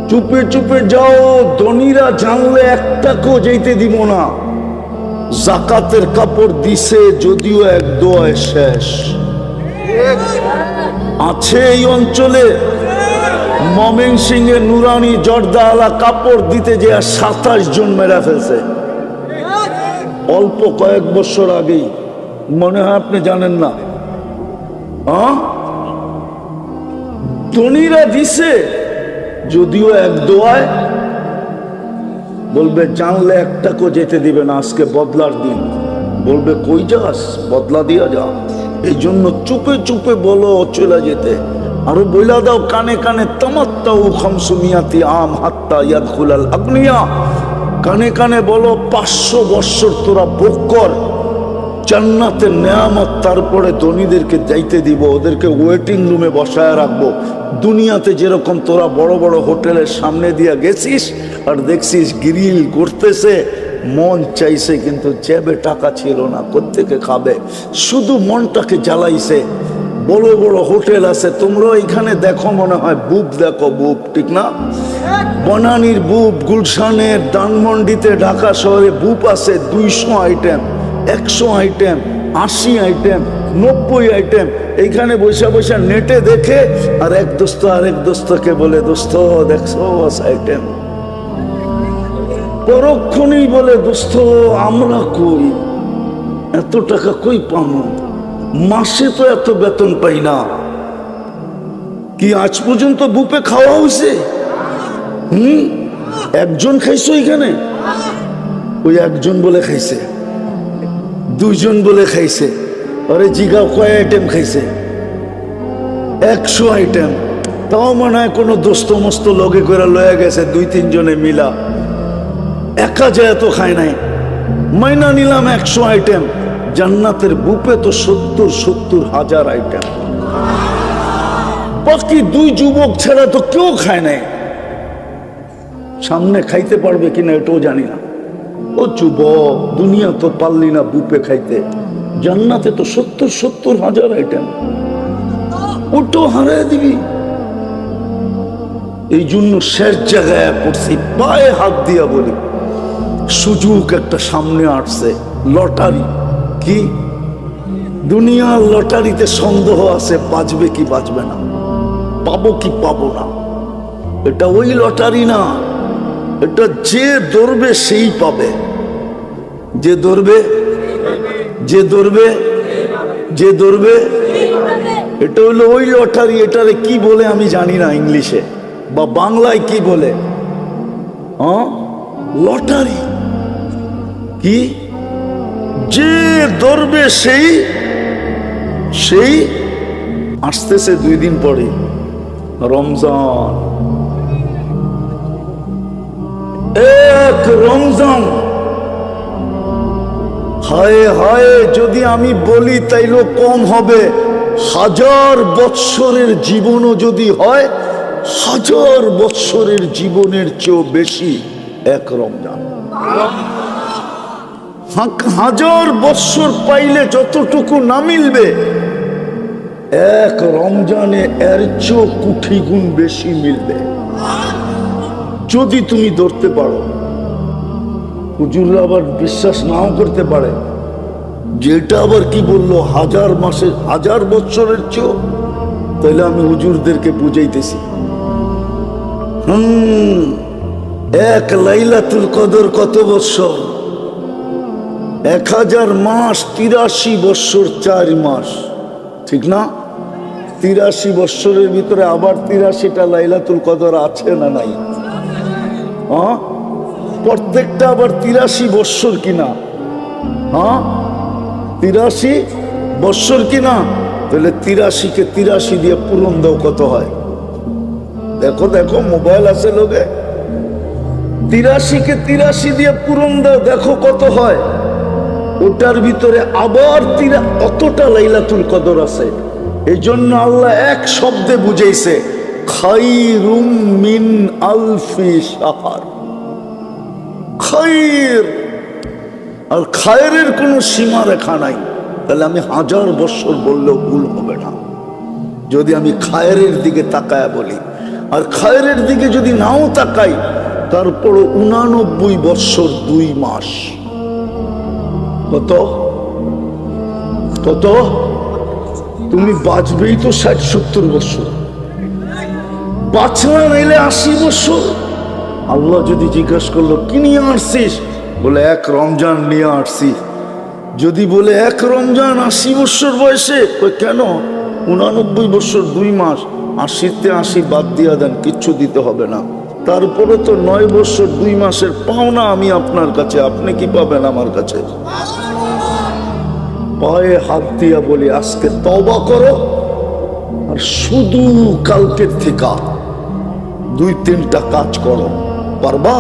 চুপে চুপে যাও। ধনীরা জানলে একটাকেও যেতে দিব না। জাকাতের কাপড় দিছে যদিও 1 দোয়ায় শেষ আছে। এই অঞ্চলে ময়মনসিংহের নুরানি জর্দাওয়ালা কাপড় দিতে যে 27 জন মেরা ফেলছে, অল্প কয়েক বছর আগেই। মনে হয় আপনি জানেন না। ধনীরা দিছে যদিও 1 দোয়ায়, বলবে জানলে একটাকেও যেতে দিবে না, আজকে বদলার দিন। বলবে কই যাস, বদলা দিয়া যা। এই জন্য চুপে চুপে বলো চলে যেতে। আরো বইলা দাও কানে কানে তামাত্তাউ 500 আম হাত্তা ইয়াদখুলাল আগনিয়া। কানে কানে বলো 500 বৎসর তোরা ভোগ কর, জান্নাতের নেয়ামত, তারপরে ধনীদেরকে যাইতে দিব, ওদেরকে ওয়েটিং রুমে বসায় রাখবো। দুনিয়াতে যেরকম তোরা বড় বড় হোটেলের সামনে দিয়া গেছিস আর দেখছিস গ্রিল করতেছে, মন চাইছে কিন্তু জেবে টাকা ছিল না, কোত্থেকে খাবে, শুধু মনটাকে জ্বালাইছে। বড় বড় হোটেল আছে, তোমরা এখানে দেখো, মনে হয় বুব দেখো, বুব, ঠিক না? বনানীর বুব, গুলশানের, ধানমন্ডিতে, ঢাকা শহরে বুব আছে 200 আইটেম, 100 আইটেম, 80 আইটেম, 90 আইটেম। এইখানে বৈশা বৈশা নেটে দেখে আর এক দোস্ত আরেক দোস্তকে বলে, দোস্ত দেখছো আইটেম, পরক্ষণেই বলে, দোস্ত আমরা কই, এত টাকা কই পাবো, মাসে তো এত বেতন পাই না। কি আজ পর্যন্ত বুপে খাওয়া হয়েছে? একজন খাইছো এখানে? ওই একজন বলে খাইছে, দুইজন বলে খাইছে। আরে জিগাও কয় আইটেম খাইছে? 100 আইটেম। তাও মনে হয় কোনো দোস্ত মস্ত লগে করে লয়ে গেছে, 2-3 জনে মিলা, একা যায় তো খায় নাই। মাইনা নিলাম 100 আইটেম, জান্নাতের বুপে তো 70 হাজার আইটেম। বাকি 2 যুবক ছাড়া তো কেউ খায় নাই। সামনে খাইতে পারবে কিনা এটাও জানি না। ও যুবক, দুনিয়া তো পারলি না বুপে খাইতে, জান্নাতে তো 70 হাজার আইটেম, ওটাও হারায় দিবি। এই জন্য শেষ জায়গায় পড়ছি, পায়ে হাত দিয়া বলি, সুযোগ একটা সামনে আসছে, লটারি। কি দুনিয়ার লটারিতে সন্দেহ আছে, বাঁচবে কি বাঁচবে না, পাবো কি পাবো না। এটা ওই লটারি না, এটা যে ধরবে সেই পাবে, যে ধরবে, যে ধরবে, যে ধরবে, এটা হলো ওই লটারি। এটারে কি বলে আমি জানি না, ইংলিশে বা বাংলায় কি বলে, লটারি। কি যে ধরবে সেই সেই আসতেছে 2 দিন পরে রমজান। এক রমজান, হায় হায়, যদি আমি বলি তাইলে কম হবে। 1000 বৎসরের জীবনও যদি হয়, 1000 বৎসরের জীবনের চেয়েও বেশি এক রমজান। 1000 বৎসর পাইলে যতটুকু না মিলবে, এক রমজানে এর চেয়েও কোটি গুণ বেশি মিলবে, যদি তুমি ধরতে পারো। হুজুররা আবার বিশ্বাস নাও করতে পারে, যেটা আবার কি বললো 1000 মাসের 1000 বৎসরের চেয়েও, তাহলে আমি হুজুরদেরকে বুঝাইতেছি। এক লাইলাতুল কদর কত বৎসর? 1000 মাস, 83 বৎসর 4 মাস, ঠিক না? 83 বৎসরের ভিতরে আবার 83টা লাইলাতুল কদর আছে না নাই? প্রত্যেকটা আবার 83 বৎসর কিনা? 83 বৎসর কিনা? তাহলে 83কে 83 দিয়ে পূরণ দাও, কত হয়? দেখো দেখো, মোবাইল আছে লোকে, 83কে 83 দিয়ে পূরণ দাও, দেখো কত হয়। ওটার ভিতরে আবার অতটা লাইলাতুল কদর আছে। এই জন্য আল্লাহ এক শব্দে বুঝাইছে, খায়রুম মিন আলফি শাহর। খায়র, আর খায়রের কোনো সীমা রেখা নাই। তাহলে আমি 1000 বৎসর বললেও ভুল হবে না, যদি আমি খায়রের দিকে তাকায় বলি। আর খায়রের দিকে যদি নাও তাকাই, তারপরও 89 বৎসর 2 মাস। কত কত? তুমি বাঁচবেই তো 60-70 বৎসর, বাঁচলা নাইলে 80 বৎসর। আল্লাহ যদি জিজ্ঞাসা করলো কি নিয়ে আসছিস, বলে এক রমজান নিয়ে আসছি। যদি বলে এক রমজান 80 বৎসর বয়সে, কেন 89 বৎসর 2 মাস, 80-তে 80 বাদ দিয়া দেন, কিচ্ছু দিতে হবে না। তারপরে তো 9 বৎসর 2 মাসের পাওনা আমি আপনার কাছে, আপনি কি পাবেন আমার কাছে? পায়ে হাত দিয়া বলি, আজকে তওবা করো, আর শুধু কালকের থেকে 2-3টা কাজ করো। পারবা?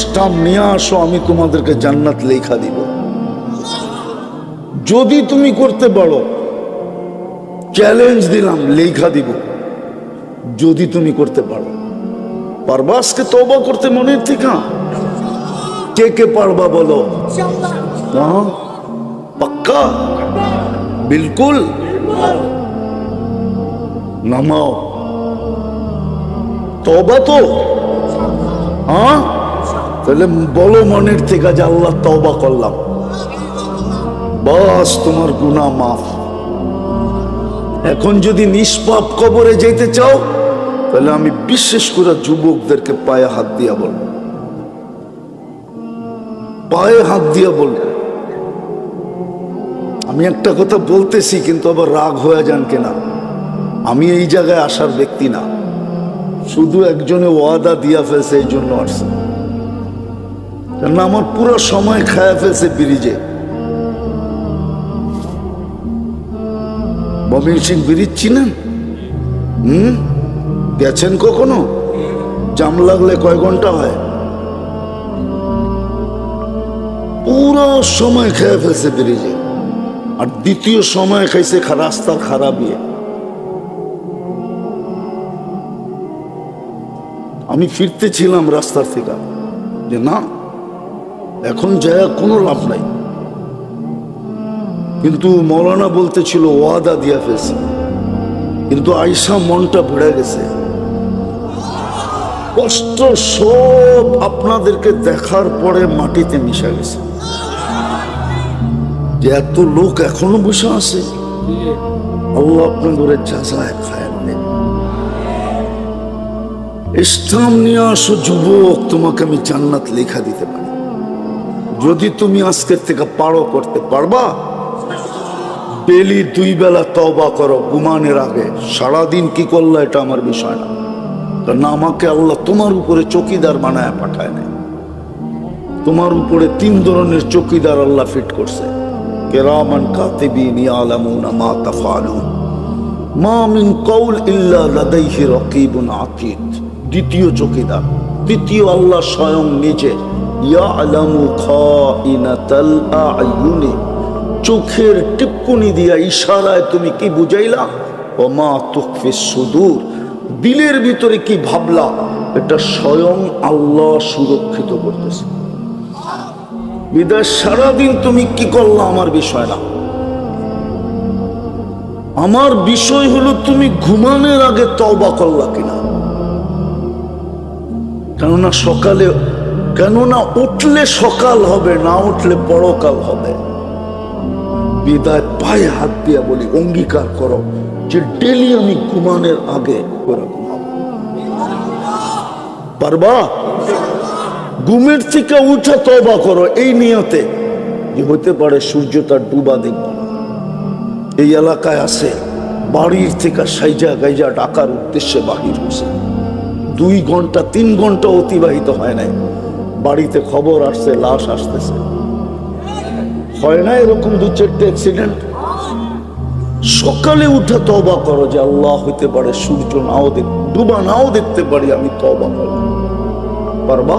স্টাম্প নিয়ে আসো, আমি তোমাদেরকে জান্নাত লেখা দিব। যদি তুমি করতে পারো, চ্যালেঞ্জ দিলাম, লেখা দিব। যদি তুমি করতে পারো, পারবা আজকে তওবা করতে মনের থেকে? কে কে পারবা বলো? হ্যাঁ, পাক্কা, বিলকুল। নামাও তওবা তো। হ্যাঁ, তাহলে বলো মনের থেকে যে আল্লাহ তওবা করলাম, বাস তোমার গুনাহ মাফ। এখন যদি নিষ্পাপ কবরে যেতে চাও, তাহলে আমি বিশেষ করে যুবকদেরকে পায়ে হাত দিয়া বলবো, পায়ে হাত দিয়া বলবো। আমি একটা কথা বলতেছি, কিন্তু আবার রাগ হয়ে যান কিনা, আমি এই জায়গায় আসার ব্যক্তি না, শুধু একজনে ওয়াদা দিয়া ফেলছে এই জন্য আসছে। কেন আমার পুরো সময় খায়া ফেলছে ব্রিজে। ময়মনসিংহ ব্রিজ চিনেন? গেছেন কখনো? জাম লাগলে কয় ঘন্টা হয়? পুরো সময় খেয়ে ফেলছে ব্রিজে। আর দ্বিতীয় সময় খাইছে রাস্তার খারাপ ইয়ে। আমি ফিরতেছিলাম রাস্তার থেকে, যে না এখন যায় কোনো লাভ নাই, কিন্তু মৌলানা বলতেছিল ওয়াদা দিয়া ফেলছে, কিন্তু আইসা মনটা ভরে গেছে। কষ্ট সব আপনাদেরকে দেখার পরে মাটিতে মিশে গেছে। যে এত লোক এখনো বসে আছে, আল্লাহ আপনাদের জাযায় খায় নেন। ইসলাম নিয়ে আসো যুবক, তোমাকে আমি জান্নাত লেখা দিতে পারি। যদি তুমি আজকের থেকে পারো, করতে পারবা? ডেলি 2 বেলা তওবা করো ঘুমানোর আগে। সারাদিন কি করলা এটা আমার বিষয় না, কারণ আমাকে আল্লাহ তোমার উপরে চৌকিদার বানায় পাঠায় নাই। তোমার উপরে 3 ধরনের চৌকিদার আল্লাহ ফিট করছে, কিরামান কাতিবিন ইয়ালামুনা মা তাফআলুন মা মিন কওল ইল্লা লাদাইহি রাকিবুন আতীদ। দ্বিতীয় চৌকিদার, তৃতীয় আল্লাহ স্বয়ং নিজে, ইয়ালামু খাইনাতাল আয়ুনি, চোখের টিপ্পনি দিয়া ইশারায় তুমি কি বুঝাইলা, ওমা তুখফিস সুদূর, দিলের ভিতরে কি ভাবলা, এটা স্বয়ং আল্লাহ সুরক্ষিত করতেছে। বিদায় সারাদিন তুমি কি করলা আমার বিষয় না, আমার বিষয় হলো তুমি ঘুমানোর আগে তওবা করলা কিনা। কেননা সকালে, কেননা উঠলে সকাল হবে, না উঠলে পরকাল হবে। বিদায় পায়ে হাত দিয়া বলি, অঙ্গীকার করো যে ডেলি আমি ঘুমানোর আগে করে ঘুমাবো। পারবা? ঘুমের থেকে উঠে তওবা করো এই নিয়তে যে হতে পারে সূর্য তার ডুবা দেখব না। এই এলাকায় আছে, বাড়ির থেকে সাইজা গাইজা ডাকার উদ্দেশ্যে বাহির হয়েছে, 2 ঘন্টা 3 ঘন্টা অতিবাহিত হয় নাই, বাড়িতে খবর আসছে লাশ আসতেছে। হয় না এরকম 2-4টা অ্যাক্সিডেন্ট? সকালে উঠে তওবা করো যে আল্লাহ হইতে পারে সূর্য নাও ডুবা নাও দেখতে পারি, আমি তওবা করব। পারবা?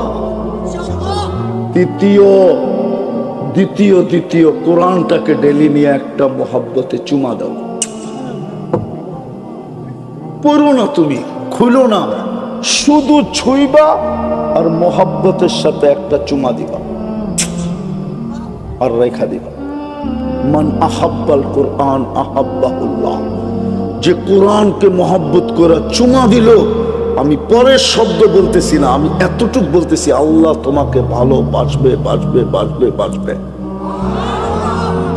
দ্বিতীয় কোরআনটাকে ডেলি নিয়ে একটা মোহাব্বতে চুমা দাও। পড়ো না, তুমি খুলো না, শুধু ছুঁইবা আর মোহাব্বতের সাথে একটা চুমা দিবা আর রেখা দিবা। মান আহাব্বাল কোরআন আহাব্বাহুল্লাহ, যে কোরআনকে মোহাব্বত করে চুমা দিল, আমি পরের শব্দ বলতেছি না, আমি এতটুক বলতেছি, আল্লাহ তোমাকে ভালোবাসবে, বাসবে, বাসবে, বাসবে।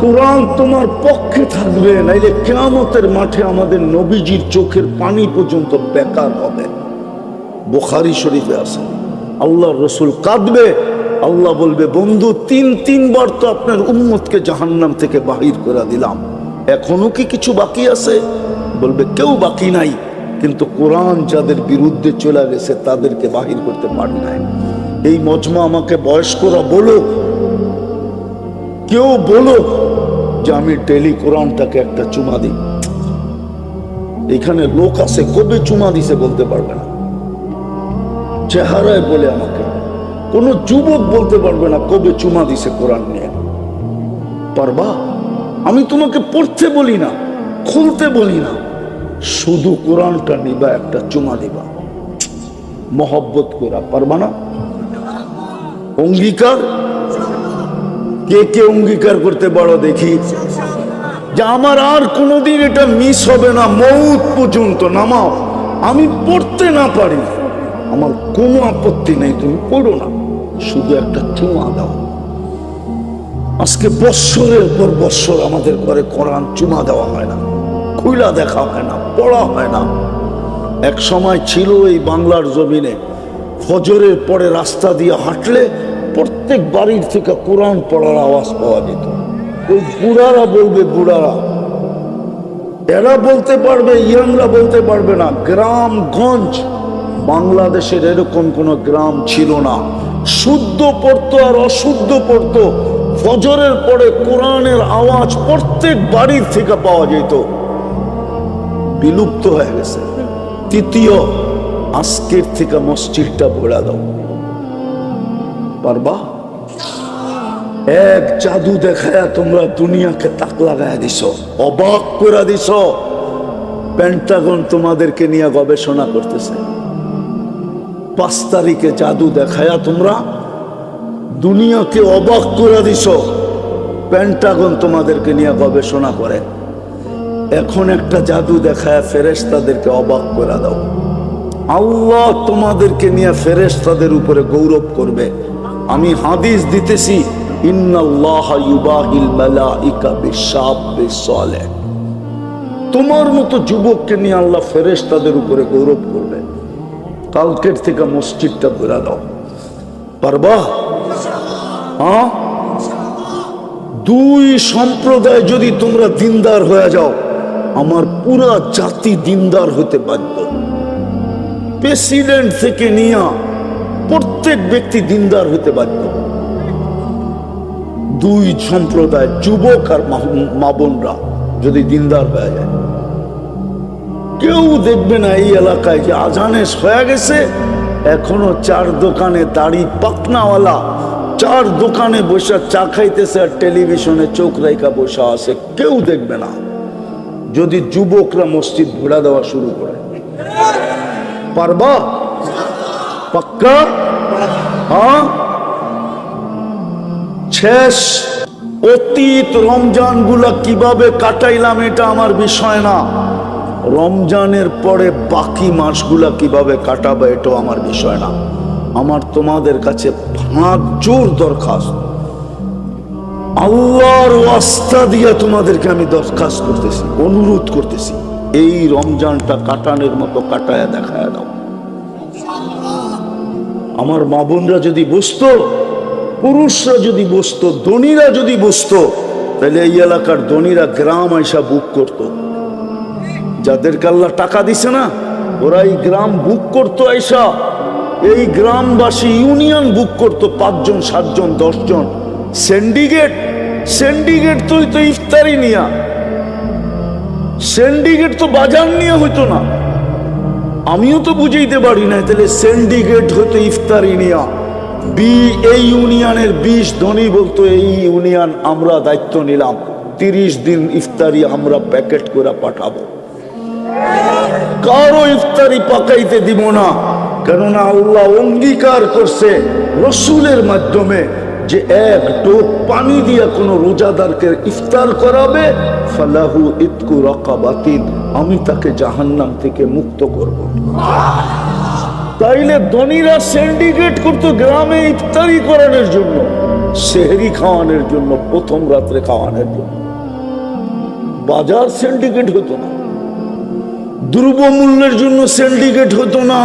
কোরআন তোমার পক্ষে থাকবে, নাইলে কিয়ামতের মাঠে আমাদের নবীজির চোখের পানি পর্যন্ত বেকার হবে। বুখারী শরীফে আছে, আল্লাহর রাসূল কাঁদবে, আল্লাহ বলবে, বন্ধু 3 বার তো আপনার উম্মতকে জাহান্নাম থেকে বাহির করে দিলাম, এখনো কি কিছু বাকি আছে? বলবে কেউ বাকি নাই, কিন্তু কোরআন যাদের বিরুদ্ধে চলে গেছে তাদেরকে বাহির করতে পারি নাই। এই মজমা আমাকে বয়স্করা বলো, কেউ বলো যে আমি ডেলি কোরআনটাকে একটা চুমা দিই। এখানে লোক আছে কবে চুমা দিছে বলতে পারবে না, চেহারায় বলে আমাকে। কোন যুবক বলতে পারবে না কবে চুমা দিছে কোরআন নিয়ে। পারবা? আমি তোমাকে পড়তে বলি না, খুলতে বলি না, শুধু কোরআনটা নিবা, একটা চুমা দিবা, মহব্বত করা পারবা না? অঙ্গীকার কে কে অঙ্গীকার করতে পারো দেখি যে আমার আর কোনোদিন এটা মিস হবে না, মৌত পর্যন্ত নামাও। আমি পড়তে না পারি, আমার কোনো আপত্তি নেই, তুমি পড়ো না, শুধু একটা চুমা দাও। আজকে বৎসরের পর বৎসর আমাদের ঘরে কোরআন চুমা দেওয়া হয় না, খুইলা দেখা হয় না, পড়া হয় না। এক সময় ছিল এই বাংলার জমিনে ফজরের পরে রাস্তা দিয়ে হাঁটলে প্রত্যেক বাড়ির থেকে কোরআন পড়ার আওয়াজ পাওয়া যেত। ওই বুড়ারা বলবে, বুড়ারা, এরা বলতে পারবে, ইয়াংরা বলতে পারবে না। গ্রামগঞ্জ বাংলাদেশের এরকম কোন গ্রাম ছিল না, শুদ্ধ পড়তো আর অশুদ্ধ পড়তো। ফজরের পরে কোরআনের আওয়াজ প্রত্যেক বাড়ির থেকে পাওয়া যেত, বিলুপ্ত হয়ে গেছে। তৃতীয়, আজকের থেকে মসজিদটা ভরা দাও, পারবা? এক জাদু দেখায়া তোমরা দুনিয়াকে তাক লাগায়া দিছ, অবাক করে দিছ। পেন্টাগন তোমাদেরকে নিয়ে গবেষণা করতেছে। 5 তারিখে জাদু দেখায়া তোমরা দুনিয়াকে অবাক করে দিছ, পেন্টাগন তোমাদেরকে নিয়ে গবেষণা করে। এখন একটা জাদু দেখায় ফেরেশতাদেরকে অবাক করে দাও। আল্লাহ তোমাদেরকে নিয়ে ফেরেশতাদের উপরে গৌরব করবে। আমি হাদিস দিতেছি, ইন্নাল্লাহা ইউবাহিল মালাইকা বিশাবিস সালেহ। তোমার মতো যুবককে নিয়ে আল্লাহ ফেরেশতাদের উপরে গৌরব করবে। কালকের থেকে মসজিদটা ভরা দাও, পারবা? হ্যাঁ, 2 সম্প্রদায় যদি তোমরা দিনদার হয়ে যাও, আমার পুরা জাতি দিনদার হতে বাধ্য। প্রেসিডেন্ট থেকে নিয়ে প্রত্যেক ব্যক্তি দিনদার হতে বাধ্য। 2 সম্প্রদায়, যুবক আর মা বোনরা যদি দিনদার হয়ে যায়, কেউ দেখবে না এই এলাকায় যে আজানে হয়ে গেছে, এখনো 4 দোকানে দাড়ি পাকনাওয়ালা 4 দোকানে বসে চা খাইতেছে আর টেলিভিশনে চোখ রাইকা বসা আছে, কেউ দেখবে না। যদি যুবকরা মসজিদ ঘোরা দেওয়া শুরু করে, পারবা? পাক্কা? হ্যাঁ। শেষ, অতীত রমজান গুলা কিভাবে কাটাইলাম এটা আমার বিষয় না, রমজানের পরে বাকি মাসগুলা কিভাবে কাটাবে এটাও আমার বিষয় না। আমার তোমাদের কাছে ভাঙ জোর দরখাস্ত, আল্লাহর ওয়াস্তা দিয়া তোমাদেরকে আমি দরখাস্ত করতেছি, অনুরোধ করতেছি, এই রমজানটা কাটানোর মতো কাটায়া দেখায় দাও। আমার মা বোনরা যদি বুঝতো, পুরুষরা যদি বুঝতো, ধনীরা যদি বুঝতো, তাহলে এই এলাকার ধনীরা গ্রাম আইসা বুক করতো। যাদেরকে আল্লাহ টাকা দিছে না, ওরা এই গ্রাম বুক করতো আইসা। এই গ্রামবাসী ইউনিয়ন বুক করতো, 5 জন 7 জন 10 জন। সিন্ডিকেট তো ইফতারি নিয়া, সিন্ডিকেট তো বাজার নিয়ে হইতো না। আমিও তো বুঝাইতে পারি না, তাহলে সিন্ডিকেট হইতো ইফতারি নিয়া। এই ইউনিয়নের 20 ধনী বলতো, এই ইউনিয়ন আমরা দায়িত্ব নিলাম, 30 দিন ইফতারি আমরা প্যাকেট করে পাঠাবো, কারো ইফতারি পাকাইতে দিব না। কেননা আল্লাহ অঙ্গীকার করছে রসুলের মাধ্যমে যে 1 টোপ পানি দিয়া কোনো রোজাদারকে ইফতার করাবে, ফালাহু ইতকু রাকাবাতিন, আমি তাকে জাহান্নাম থেকে মুক্ত করব। তাইলে ধনীরা সিন্ডিকেট করতো গ্রামে ইফতারি করানোর জন্য, সেহরি খাওয়ানোর জন্য, প্রথম রাত্রে খাওয়ানোর জন্য। বাজার সিন্ডিকেট হতো না, দ্রব্যমূল্যের জন্য সিন্ডিকেট হতো না।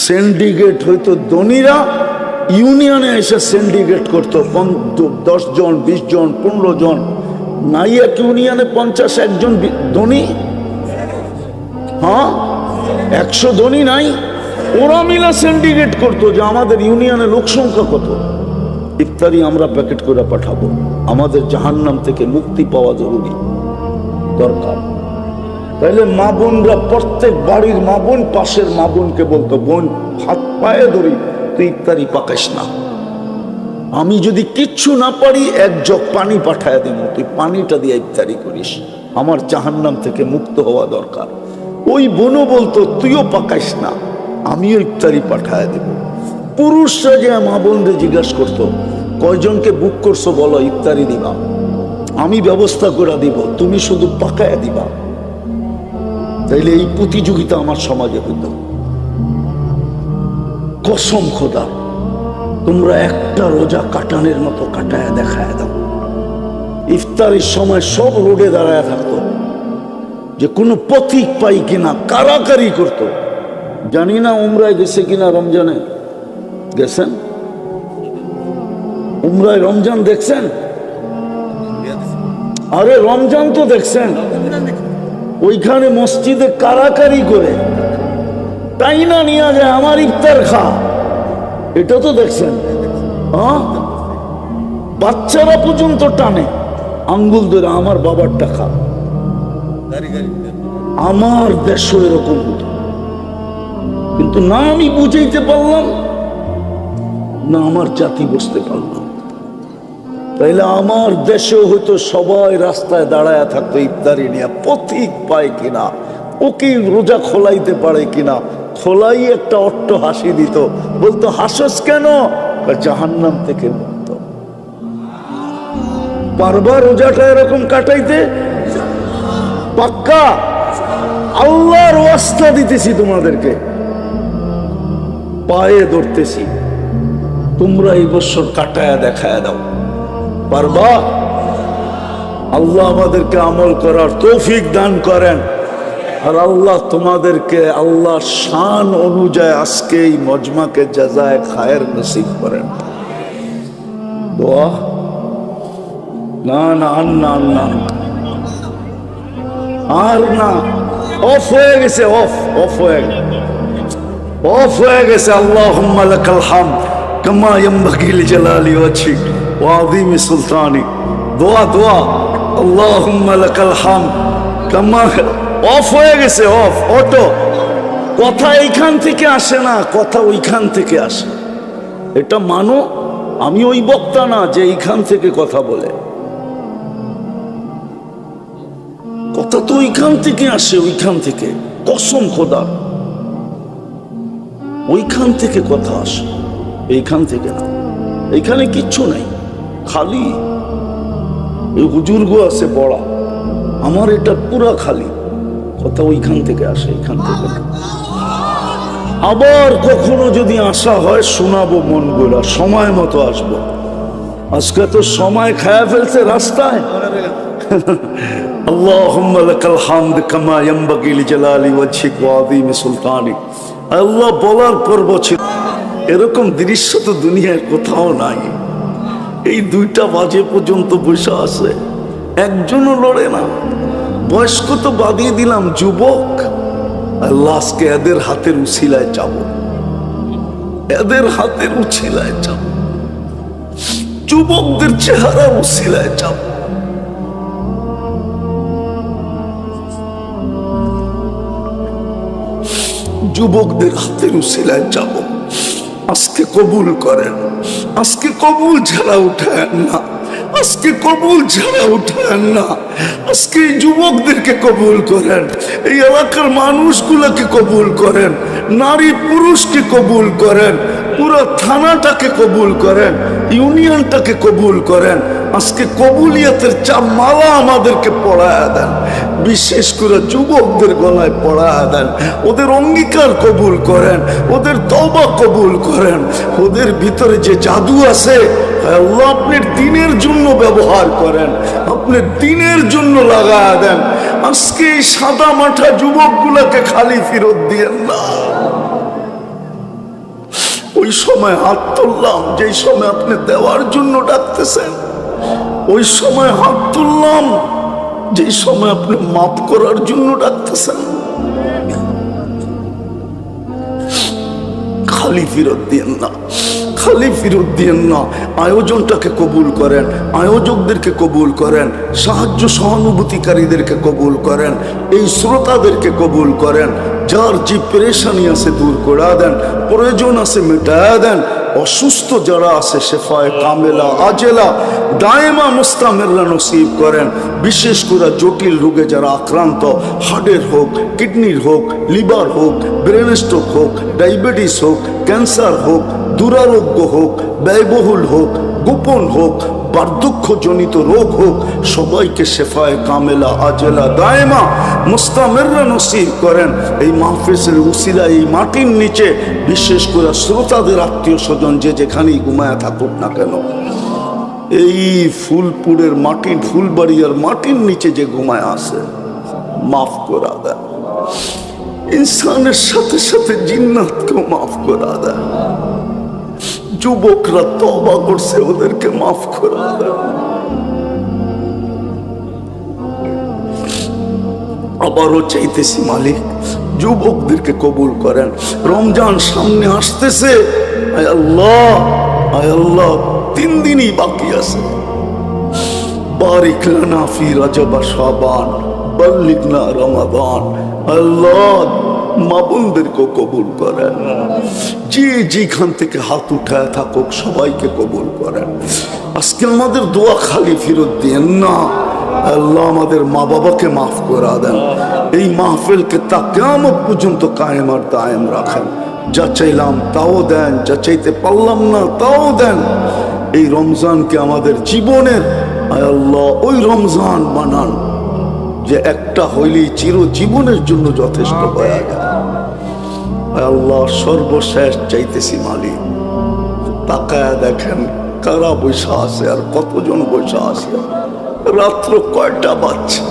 সিন্ডিকেট হইতো ধনীরা ইউনিয়নে এসে সিন্ডিকেট করতো, 10 জন 20 জন 15 জন। নাই এক ইউনিয়নে 50-1 জন ধনী, হ্যাঁ 100 ধনী নাই, ওরা মিলা সিন্ডিকেট করতো যে আমাদের ইউনিয়নে লোক সংখ্যা কত, ইফতারি আমরা প্যাকেট করে পাঠাবো, আমাদের জাহান্নাম থেকে মুক্তি পাওয়া জরুরি, দরকার। তাইলে মা বোনরা, প্রত্যেক বাড়ির মা বোন পাশের মা বোনকে বলতো, বোন হাত পায়ে ধরি, তুই ইফতারি পাকাইস না, আমি যদি কিচ্ছু না পারি এক জগ পানি পাঠায় দিব, তুই পানিটা দিয়ে ইফতারি করিস, আমার জাহান্নাম থেকে মুক্ত হওয়া দরকার। ওই বোনও বলতো তুইও পাকাইস না, আমিও ইফতারি পাঠায় দেব। পুরুষরা যে মা বোনদের জিজ্ঞাসা করতো কয়জনকে বুক করছো বলো, ইফতারি দিবা, আমি ব্যবস্থা করে দিব, তুমি শুধু পাকায় দিবা। তাইলে এই প্রতিযোগিতা আমার সমাজে হইত। কসম খোদা, তোমরা একটা রোজা কাটানের মতো কাটায় দেখায় দাও। ইফতারির সময় সব রোডে দাঁড়ায় থাকতো, যে কোনো পথিক পাই কিনা কারাকারি করত। জানি না উমরায় গেছে কিনা, রমজানে গেছেন? উমরায় রমজান দেখছেন? আরে রমজান তো দেখছেন, ওইখানে মসজিদে কারাকারি করে তাই না নিয়ে যায় আমার ইফতার খা, এটা তো দেখছেন? হ্যাঁ, বাচ্চারা পর্যন্ত টানে আঙ্গুল ধরে আমার বাবারটা খা। আমার দেশও এরকম হতো, কিন্তু না আমি বুঝাইতে পারলাম না আমার জাতি বুঝতে পারলাম। তাইলে আমার দেশেও হয়তো সবাই রাস্তায় দাঁড়ায় থাকতো ইফতারি নিয়ে, পথিক পায় কিনা, ওকে রোজা খোলাইতে পারে কিনা, খোলাই একটা অট্ট হাসি দিত, বলতো হাসস কেন? জাহান্নাম থেকে মুক্ত। পারবা রোজাটা এরকম কাটাইতে? পাক্কা? আল্লাহর ওয়াস্তা দিতেছি তোমাদেরকে, পায়ে ধরতেছি, তোমরা এই বছর কাটায়া দেখায় দাও। পারবা? আল্লাহ আমাদেরকে আমল করার তৌফিক দান করেন, আর আল্লাহ তোমাদেরকে আল্লাহ শান অনুযায়ী আজকে এই মজমাকে জাযায়ে খায়ের নসিব করেন। দোয়া না না না না আর না, অফ হয়ে গেছে, অফ হয়ে গেছে। আল্লাহুম্মা লাকাল হামদ কামা ইয়ানবাগি লিজালালি ওয়াজহিক ওয়া আযীমি সুলতানিক। দোয়া আল্লাহুম্মা লাকাল হামদ কামা, অফ হয়ে গেছে, অটো। কথা এইখান থেকে আসে না, কথা ওইখান থেকে আসে। এটা মানো, আমি ওই বক্তা না যে এইখান থেকে কথা বলে, কথা তো ওইখান থেকে আসে, ওইখান থেকে, কসম খোদার, ওইখান থেকে কথা আসে, এইখান থেকে না। এইখানে কিচ্ছু নাই, খালি এই হুজুরগো আছে বড়া, আমার এটা পুরা খালি, কথা ওইখান থেকে আসে, এইখান থেকে না। আবার কখনো যদি আসা হয় শোনাবো মন গোলা, সময় মতো আসবো। আজকে তো সময় খায়া ফেলছে রাস্তায়। আল্লাহুম্মা লাকাল হামদ কামা ইয়ানবাগি লিজালালি ওয়াজহিক ওয়া আযীমি সুলতানিক। আল্লাহ বলার পর্ব ছিল, এরকম দৃশ্য তো দুনিয়ায় কোথাও নাই। এই 2টা বাজে পর্যন্ত বসে আছে, একজনও লড়ে না। বয়স্ক তো বাদিয়ে দিলাম, যুবক আল্লাহ আজকে এদের হাতের উছিলায় যাবো, এদের হাতের উছিলায় যাবো, যুবকদের চেহারা উছিলায় যাবো। যুবকদের হাতের উছিলায় যাব। আজকে কবুল করেন, আজকে কবুল ছাড়া উঠায়েন না, আজকে কবুল ছাড়া উঠায়েন না। আজকে এই যুবকদেরকে কবুল করেন, এই এলাকার মানুষগুলোকে কবুল করেন, নারী পুরুষকে কবুল করেন, পুরো থানাটাকে কবুল করেন, ইউনিয়নটাকে কবুল করেন। আজকে কবুলিয়াতের মালা আমাদেরকে পড়ায়া দেন, বিশেষ করে যুবকদের গলায় পড়ায়া দেন। ওদের অঙ্গীকার কবুল করেন, ওদের তওবা কবুল করেন। ওদের ভিতরে যে জাদু আছে আল্লাহ আপনার দ্বীনের জন্য ব্যবহার করেন, আপনার দ্বীনের জন্য লাগায়া দেন। আজকে এই সাদা মাঠা যুবকগুলোকে খালি ফেরত দিয়েন না। ওই সময় হাত তুললাম যেই সময় আপনি দেওয়ার জন্য ডাকতেছেন, ওই সময় হাত তুললাম যেই সময় আপনি মাফ করার জন্য ডাকতেছেন। খালি ফেরত দিয়েন না, খালি ফেরত দিয়েন না। আয়োজনটাকে কবুল করেন, আয়োজকদেরকে কবুল করেন, সাহায্য সহানুভূতিকারীদেরকে কবুল করেন, এই শ্রোতাদেরকে কবুল করেন। যার যে পেরেশানি আছে দূর করে দেন, প্রয়োজন আছে মেটায়া দেন। অসুস্থ যারা আছে শেফায়ে কামেলা আজেলা দায়েমা মুস্তামিররা নসিব করেন। বিশেষ করে জটিল রোগে যারা আক্রান্ত, হার্টের হোক, কিডনির হোক, লিভার হোক, ব্রেন স্ট্রোক হোক, ডায়াবেটিস হোক, ক্যান্সার হোক, দুরারোগ্য হোক, ব্যয়বহুল হোক, গোপন হোক, বার্ধক্যজনিত রোগ হোক, সবাইকে শেফায়ে কামেলা আজেলা দায়েমা মুস্তামিররা নসিব করেন। এই মাহফিলের উসিলা এই মাটির নিচে বিশেষ করে শ্রোতাদের আত্মীয় স্বজন যে যেখানেই ঘুমায়া থাকুক না কেন, এই ফুলপুরের মাটির ফুলবাড়িয়ার মাটির নিচে যে ঘুমায় আছে, মাফ করা দেয়। ইনসানের সাথে সাথে জিন্নাতকেও মাফ করা দেয়। যুবকরা তওবা করছে, ওদেরকে মাফ করা দেয়। আবারও চাইতেছি মালিক, যুবকদেরকে কবুল করেন। রমজান সামনে আসতেছে, আয় আল্লাহ, আয় আল্লাহ, 3 দিনই বাকি আছে। বারিক লানা ফি রজব শাবান বাল্লিগনা রমাদান। আল্লাহ মা বোনদেরকে কবুল করেন, যে যেখান থেকে হাত উঠায় থাকুক সবাইকে কবুল করেন। আজকে আমাদের দোয়া খালি ফেরত দিয়েন না। আল্লাহ আমাদের মা বাবাকে মাফ করে দেন। এই মাহফিলকে তা কিয়ামত পর্যন্ত কায়েম আর দায়েম রাখেন। যা চাইলাম তাও দেন, যা চাইতে পারলাম না তাও দেন। এই রমজানকে আমাদের জীবনের আয় আল্লাহ ওই রমজান বানান যে একটা হইলেই চিরজীবনের জন্য যথেষ্ট হয়ে যায়। আয় আল্লাহ সর্বশেষ চাইতেছি মালিক, তাকায় দেখেন কারা বৈশা আছে আর কতজন বৈশা আছে। রাত্র কয়টা বাজছে?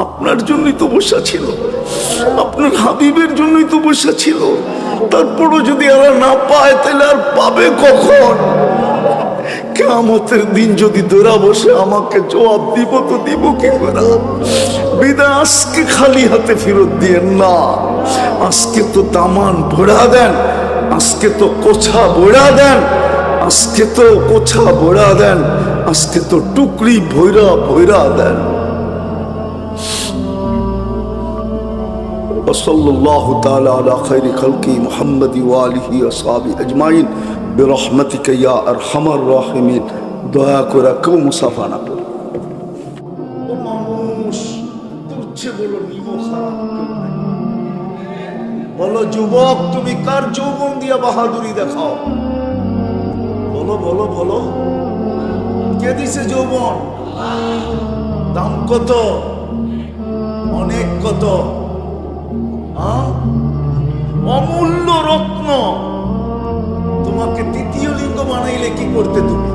আপনার জন্যই তো বসা ছিল, আপনার হাবিবের জন্যই তো বসা ছিল। তারপরও যদি এরা না পায় তাহলে আর পাবে কখন? কিয়ামতের দিন যদি ধরা বসে আমাকে জবাব দিব তো দিব কি করে? বিদায় আজকে খালি হাতে ফেরত দিয়েন না। আজকে তো দামান ভরা দেন, আজকে তো কোছা ভরা দেন, আজকে তো কোছা ভরা দেন, আজকে তো টুকরি ভৈরা ভৈরা দেন। ওয়াসাল্লাল্লাহু তাআলা আলা খায়রি খালকি মুহাম্মাদি ওয়া আলিহি ওয়া সাহবিহি আজমাইন বিরহমাতিকা ইয়া আরহামার রাহিমিন। দয়া করে কেউ মুসাফা না করে। ও মানুষ, তোর চেয়ে বলো নিমো খারাপ কেউ নাই। বলো যুবক, তুমি কার যৌবন দিয়া বাহাদুরি দেখাও? বলো বলো বলো, কে দিছে যৌবন? দাম কত? অনেক কত? অমূল্য রত্ন। তোমাকে তৃতীয় লিঙ্গ বানাইলে কি করতে? তুমি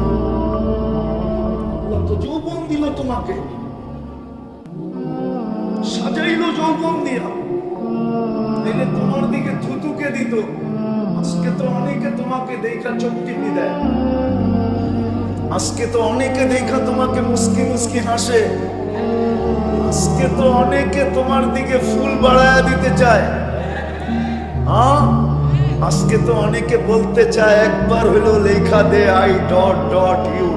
তো যৌবন দিল, তোমাকে সাজাইলো যৌবন দিয়া, তাইলে তোমার দিকে থুতুকে দিত। আজকে তো অনেকে তোমাকে দেখা চোখটিপি দেয়, আজকে তো অনেকে দেখা তোমাকে মুস্কি মুস্কি হাসে, আজকে তো অনেকে তোমার দিকে ফুল বাড়ায়া দিতে চায়। আজকে তো অনেকে বলতে চায় একবার হলো লেখা দে আই ডট ডট ইউ।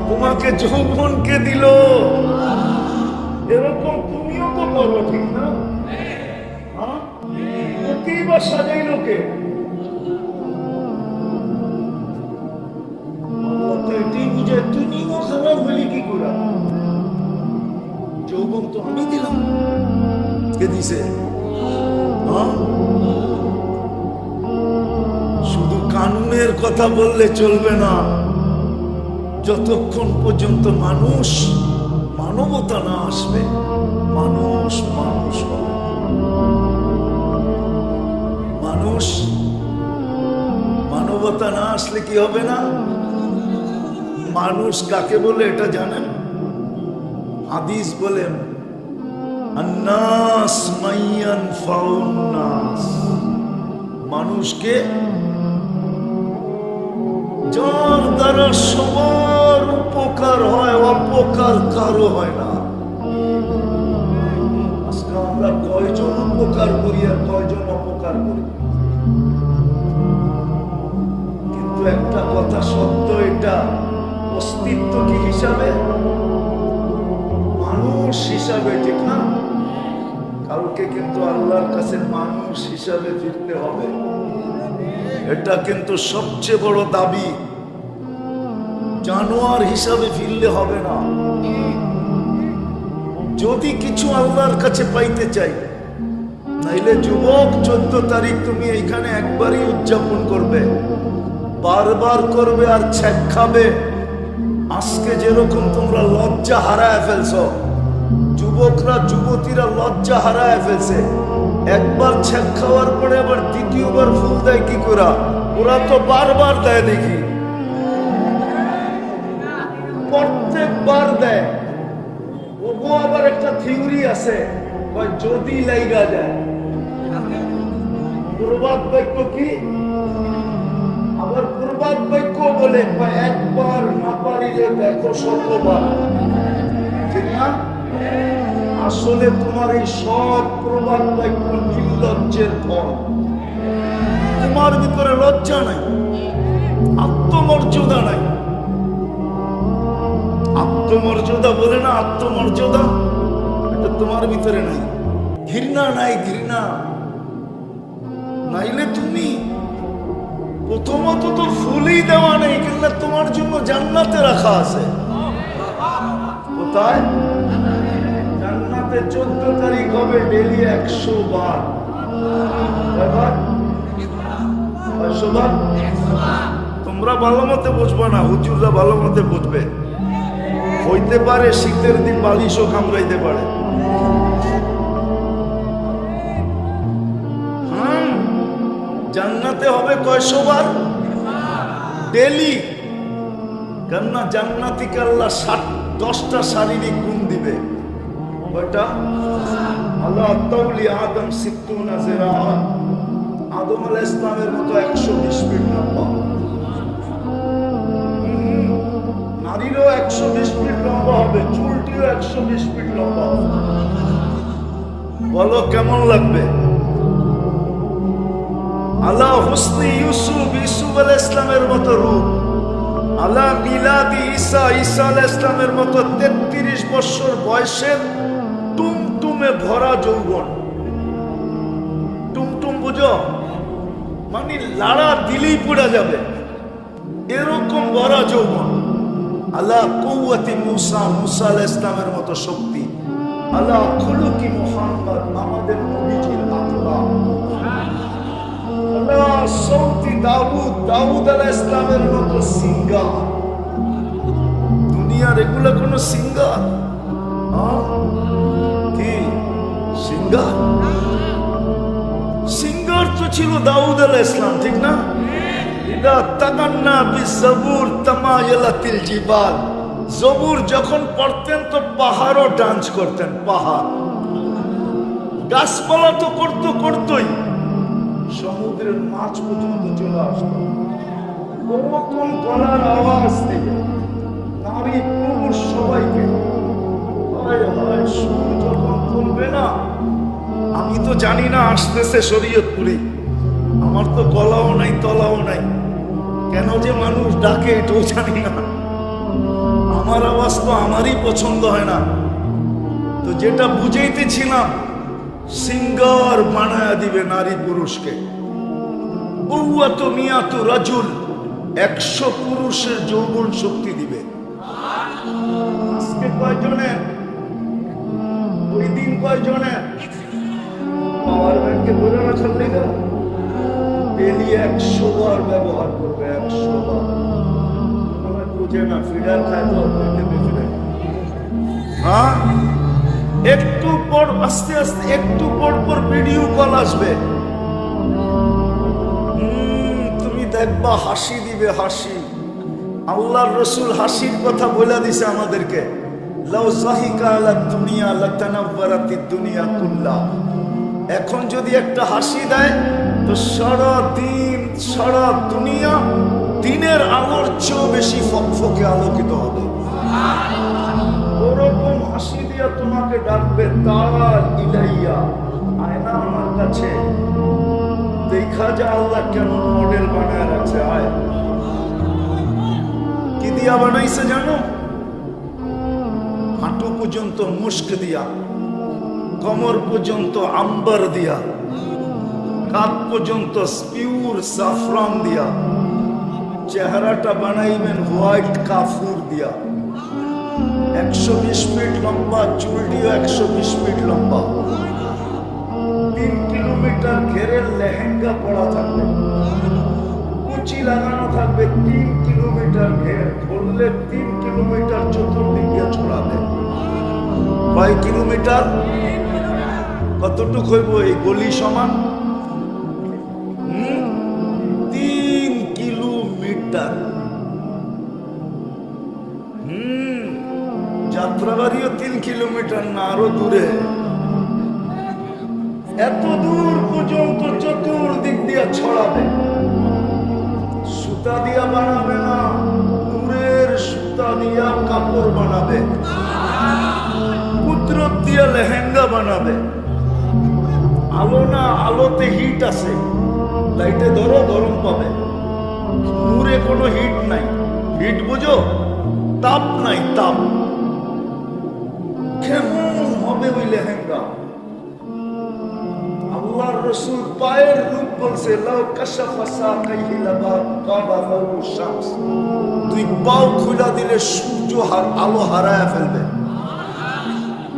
তোমাকে যৌবনকে দিল, এরকম তুমিও তো করো, ঠিক না? ওকেই বা সাজাইলো কে? এটাই বুঝে তুমিও খারাপ হলি কি করে? যৌবন তো আমি দিলাম, কে দিছে? শুধু কানুনের কথা বললে চলবে না। যতক্ষণ পর্যন্ত মানুষ মানবতা না আসবে, মানুষ মানুষ মানুষ মানবতা না আসলে কি হবে না? মানুষ কাকে বলে এটা জানেন? হাদিস বলেন আন্নাস মাইয়ানফাউন নাস। মানুষকে যার দ্বারা সবার উপকার হয়, অপকার কারো হয় না। আজকে আমরা কয়জন উপকার করি আর কয়জন অপকার করি? কিন্তু একটা কথা সত্য, এটা অস্তিত্ব কি হিসাবে? মানুষ হিসাবে, ঠিক না? কালকে কিন্তু আল্লাহর কাছে মানুষ হিসাবে ফিরতে হবে। এটা কিন্তু সবচেয়ে বড় দাবি। জানোয়ার হিসাবে ফিরলে হবে না। যদি কিছু আল্লাহর কাছে পাইতে চাই, নাইলে যুবক 14 তারিখ তুমি এখানে একবারই উদযাপন করবে, বারবার করবে আর ছ্যাক খাবে। আজকে যেরকম তোমরা লজ্জা হারায় ফেলছ, যুবকরা যুবতীরা লজ্জা হারায় ফেলছে। একবার ছ্যাক খাওয়ার পরে আবার দ্বিতীয়বার ফুল দেয় কি করে? ওরা তো বারবার দেয়, দেখি প্রত্যেকবার দেয়। ওগো আবার একটা থিওরি আছে, যদি লাইগা যায়। প্রবাদ বাক্য কি? আবার প্রবাদ বাক্য বলে একবার না পারিলে দেখো শতবার, ঠিক না? আসলে তোমার এই সব প্রবাদ বাক্য নির্লজ্জের ফল। তোমার ভিতরে লজ্জা নাই, আত্মমর্যাদা নাই। আত্মমর্যাদা বলে না, আত্মমর্যাদা এটা তোমার ভিতরে নাই। ঘৃণা নাই, ঘৃণা নাইলে তুমি প্রথমত তো ফুলই দেওয়া নেই, কিন্তু তোমার জন্য জান্নাতে রাখা আছে। কোথায়? জান্নাতে 14 তারিখ হবে ডেলি 100 বার। 100 বার। তোমরা ভালো মতে বুঝবা না, হুজুররা ভালো মতে বুঝবে। হইতে পারে শীতের দিন বালিশও কামড়াইতে পারে। জান্নাতে হবে কয়শো বার? ডেলি। কেননা জান্নাতিকে আল্লাহ 10টা শারীরিক গুণ দিবে। কয়টা? আল্লাহ তাওলি আদম 60 জিরাআন, আদম আলাইহিস সালামের মতো 120 ফিট লম্বা। নারীরও 120 ফিট লম্বা হবে, চুলটিও 120 ফিট লম্বা। বলো কেমন লাগবে? আল্লাহ হুসনি ইউসুফ, ইউসুফ আলাইহিস সালামের মতো রূপ। আল্লাহ মিলাদি ঈসা, ঈসা আলাইহিস সালামের মতো 33 বছর বয়সের টুমটুমে ভরা যৌবন। টুমটুম বুঝো? মানে লাড়া দিলেই পড়ে যাবে, এরকম ভরা যৌবন। আল্লাহ কুওয়াতি মুসা, মুসা আলাইহিস সালামের মতো শক্তি। আল্লাহ খুলুকি মুহাম্মদ, আমাদের নবীজির আখলাক। আল্লাহ সৌতি দাউদ, দাউদ আলাইহিস সালামের মতো সিঙ্গার। দুনিয়ার এগুলো কোন সিঙ্গার? কি সিঙ্গার? সিঙ্গার তো ছিল দাউদ আলাইহিস সালাম, ঠিক না? ইদা তাগান্না বিজবুর তামায়ালাতিল জিবাল। জবুর যখন পড়তেন তো পাহাড়ও ডান্স করতেন। পাহাড়, গাছপালা তো করতোই, সমুদ্রের মাছ পর্যন্ত চলে আসতো। ওরকম গলার আওয়াজ থেকে নারী পুরুষ সবাইকে সুর যখন তুলবে না, আমি তো জানি না আসতেছে শরীয়তপুরি, আমার তো গলাও নাই তলাও নাই, কেন যে মানুষ ডাকে এটাও জানি না। আমার আওয়াজ তো আমারই পছন্দ হয় না। তো যেটা বুঝাইতেছিলাম, সিঙ্গার বানায়া দিবে নারী পুরুষকে। কুওয়াত মিয়াতু রাজুল, 100 পুরুষের যৌবন শক্তি দিবে। আজকে কয়জনে, ওই দিন কয়জনে পাওয়ার ব্যাংকে বলে না চললে গেল, ডেলি 100 বার ব্যবহার করবে। 100 বার। বুঝে না, ফিডার খায় তো হ্যাঁ। একটু পর আস্তে আস্তে একটু পর পর ভিডিও কল আসবে, তুমি দেখবা হাসি দিবে, হাসি। আল্লাহর রাসূল হাসির কথা বলে দিছে আমাদেরকে। লাউ যাহিকা আলা দুনিয়া লাতানাওয়ারাতিদ দুনিয়া কুল্লা। এখন যদি একটা হাসি দেয় তো সারা দিন, সারা দুনিয়া দিনের আলোর চেয়েও বেশি ফকফকে আলোকিত হবে। ওরকম হাসি দিয়া তোমাকে ডাকবে, তার ইলাইয়া, আয়না আমার কাছে, দেখা যা আল্লাহ কেমন মডেল বানায় রাখছে। আয়, কি দিয়া বানাইছে জানো? হাঁটু পর্যন্ত মুস্ক দিয়া, কমর পর্যন্ত আম্বার দিয়া, কাপ পর্যন্ত পিওর সাফরান দিয়া, চেহারাটা বানাইবেন হোয়াইট কাফুর দিয়া, 120 ফিট লম্বা, চুলটিও 120 ফিট লম্বা, 3 কিলোমিটার ঘেরের লেহেঙ্গা পরা থাকবে, কুচি লাগানো থাকবে 3 কিলোমিটার ঘের, ধরলে 3 কিলোমিটার চতুর্দিক দিয়ে ছড়াবে। কয় কিলোমিটার? কতটুক হইব এই গলি সমান? 3 কিলোমিটার। যাত্রাবাড়িও 3 কিলোমিটার না, আরো দূরে। এত দূর পর্যন্ত চতুর্দিক দিয়ে ছড়াবে। সুতা দিয়া বানাবে না, নূরের সুতা দিয়া কাপড় বানাবে, কুদরত দিয়া লেহেঙ্গা বানাবে। আলো না, আলোতে হিট আছে, লাইটে ধরো গরম পাবে। নূরে কোনো হিট নাই। হিট বুঝো? তাপ নাই, তাপ। কেমন হবে ওই লেহেঙ্গা? আল্লাহর রাসূল পায়ের রূপ বলছে, লাউ কাশাফা সাকাইহি লাবাকাবাহু শামস। দুই পাও খুলে দিলে সূর্য আলো হারায় ফেলবে।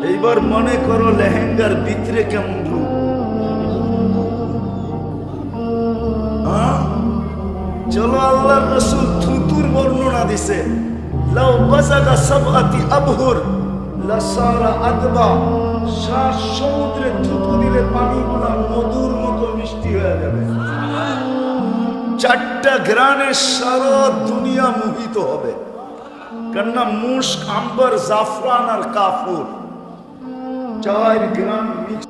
এইবার মনে করো লেহেঙ্গার ভিতরে কেমন রূপ। চলো, আল্লাহর রাসূল থুতুর বর্ণনা দিছে, লাউ বাযাগা সাবআতি আবহুর লাসারা আদবা। 7 সমুদ্রে থুতু দিলে পানিগুলা মধুর মতো মিষ্টি হয়ে যাবে। 4টা ঘ্রাণে সারা দুনিয়া মোহিত হবে। কেননা মুশক, আম্বর, জাফরান আর কাফুর 4 ঘ্রাণ মিক্স।